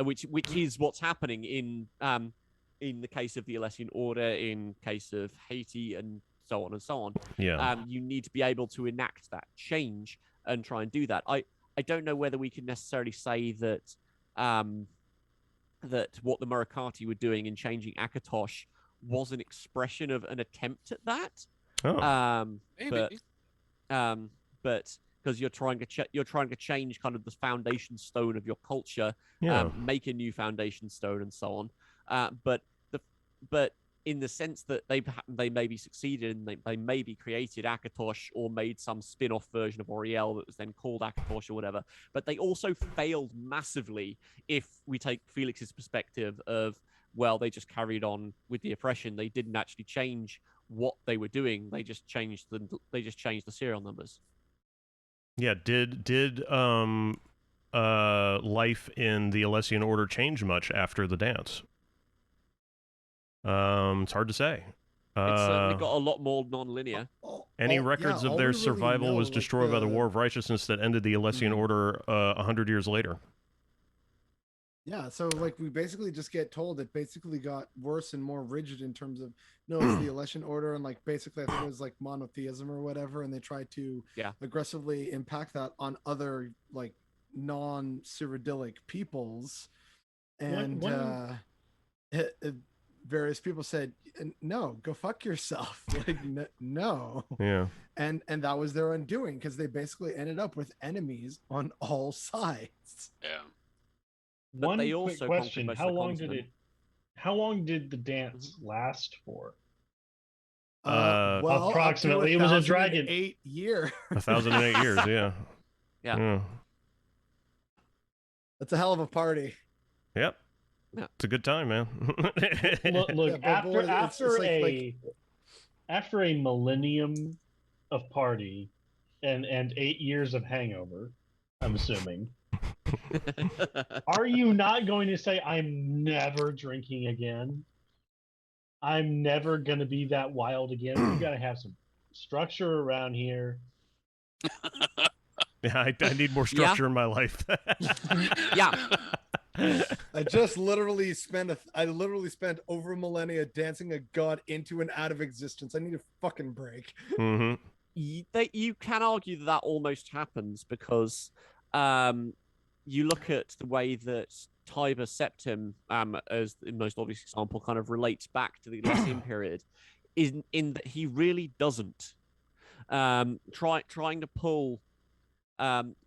Speaker 4: Which is what's happening in the case of the Alessian Order, in case of Haiti, and so on and so on.
Speaker 2: Yeah.
Speaker 4: You need to be able to enact that change and try and do that. I don't know whether we can necessarily say that that what the Marukhati were doing in changing Akatosh was an expression of an attempt at that.
Speaker 2: Oh.
Speaker 5: Maybe.
Speaker 4: But because you're trying to change kind of the foundation stone of your culture, make a new foundation stone, and so on. But in the sense that they maybe succeeded and they maybe created Akatosh or made some spin-off version of Oriel that was then called Akatosh or whatever. But they also failed massively if we take Felix's perspective of, well, they just carried on with the oppression. They didn't actually change what they were doing. They just changed the serial numbers.
Speaker 2: Yeah, did life in the Alessian Order change much after the dance? It's hard to say.
Speaker 4: It's certainly got a lot more non-linear.
Speaker 2: Any records of their survival was destroyed by the War of Righteousness that ended the Alessian Order 100 years later.
Speaker 3: Yeah, so like we basically just get told it basically got worse and more rigid in terms of no, it's the Alessian Order, and like basically I think it was like monotheism or whatever, and they tried to aggressively impact that on other like non-Cyrodiilic peoples, and various people said no, go fuck yourself, like no, and that was their undoing because they basically ended up with enemies on all sides.
Speaker 4: But
Speaker 1: one
Speaker 4: they
Speaker 1: quick
Speaker 4: also
Speaker 1: question: How long did the dance last for?
Speaker 3: Well,
Speaker 1: approximately. It was a dragon.
Speaker 3: 8 years.
Speaker 2: 1,008 years. Yeah.
Speaker 3: That's a hell of a party.
Speaker 2: Yep. Yeah. It's a good time, man.
Speaker 1: look after a millennium of party and 8 years of hangover, I'm assuming. Are you not going to say, I'm never drinking again? I'm never going to be that wild again? You got to have some structure around here.
Speaker 2: Yeah, I need more structure in my life.
Speaker 3: I literally spent over a millennia dancing a god into and out of existence. I need a fucking break.
Speaker 4: You can argue that almost happens because you look at the way that Tiber Septim, as the most obvious example, kind of relates back to the Alessian period, in that he really doesn't. Trying to pull Tamriel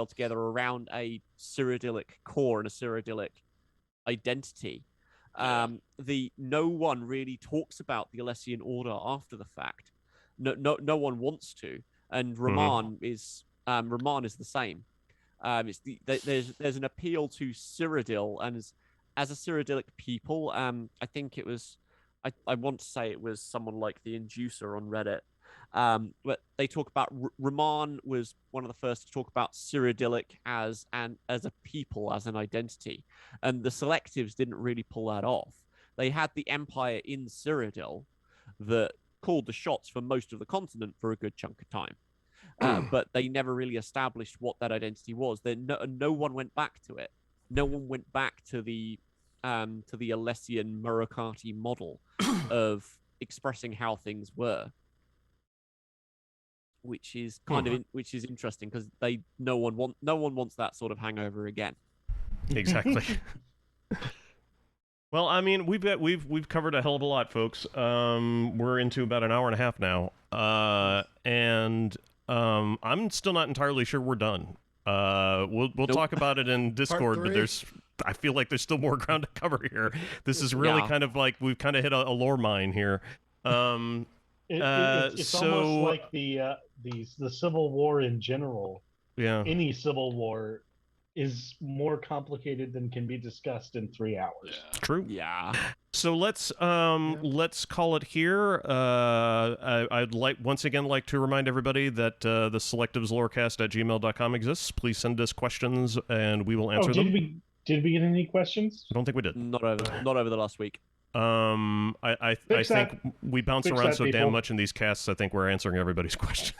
Speaker 4: together around a Cyrodiilic core and a Cyrodiilic identity. No one really talks about the Alessian Order after the fact. No one wants to, and Raman is the same. There's an appeal to Cyrodiil, and as a Cyrodiilic people, I think it was, I want to say it was someone like the Inducer on Reddit. But they talk about Raman was one of the first to talk about Cyrodiilic as a people, as an identity, and the Selectives didn't really pull that off. They had the Empire in Cyrodiil that called the shots for most of the continent for a good chunk of time. But they never really established what that identity was. No one went back to it. No one went back to the Alessian Marukhati model of expressing how things were, which is which is interesting because no one wants that sort of hangover again.
Speaker 2: Exactly. Well, I mean, we've covered a hell of a lot, folks. We're into about an hour and a half now, and I'm still not entirely sure we're done. We'll talk about it in Discord, but I feel like there's still more ground to cover here. This is really kind of like we've kind of hit a lore mine here.
Speaker 1: It's almost like the Civil War in general.
Speaker 2: Yeah.
Speaker 1: Any Civil War is more complicated than can be discussed in 3 hours.
Speaker 5: Yeah.
Speaker 2: True.
Speaker 4: Yeah.
Speaker 2: So let's call it here. I'd once again like to remind everybody that the Selectives Lorecast at gmail.com exists. Please send us questions and we will answer them.
Speaker 1: Did we get any questions?
Speaker 2: I don't think we did.
Speaker 4: Not over the last week.
Speaker 2: I think we bounce around so damn much in these casts. I think we're answering everybody's questions.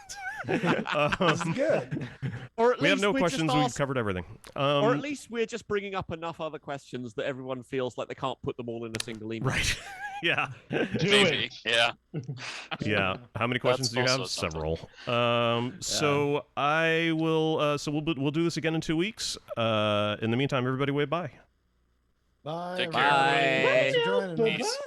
Speaker 3: That's good.
Speaker 4: Or at
Speaker 2: we have
Speaker 4: least
Speaker 2: no questions. We've covered everything.
Speaker 4: Or at least we're just bringing up enough other questions that everyone feels like they can't put them all in a single email.
Speaker 2: Right. Yeah.
Speaker 5: Maybe. Yeah.
Speaker 2: Yeah. How many questions do you have? Several. So I will. So we'll do this again in 2 weeks. In the meantime, everybody, wave bye.
Speaker 3: Bye.
Speaker 5: Take care.
Speaker 4: Bye.
Speaker 3: Thanks for joining us.
Speaker 5: Peace.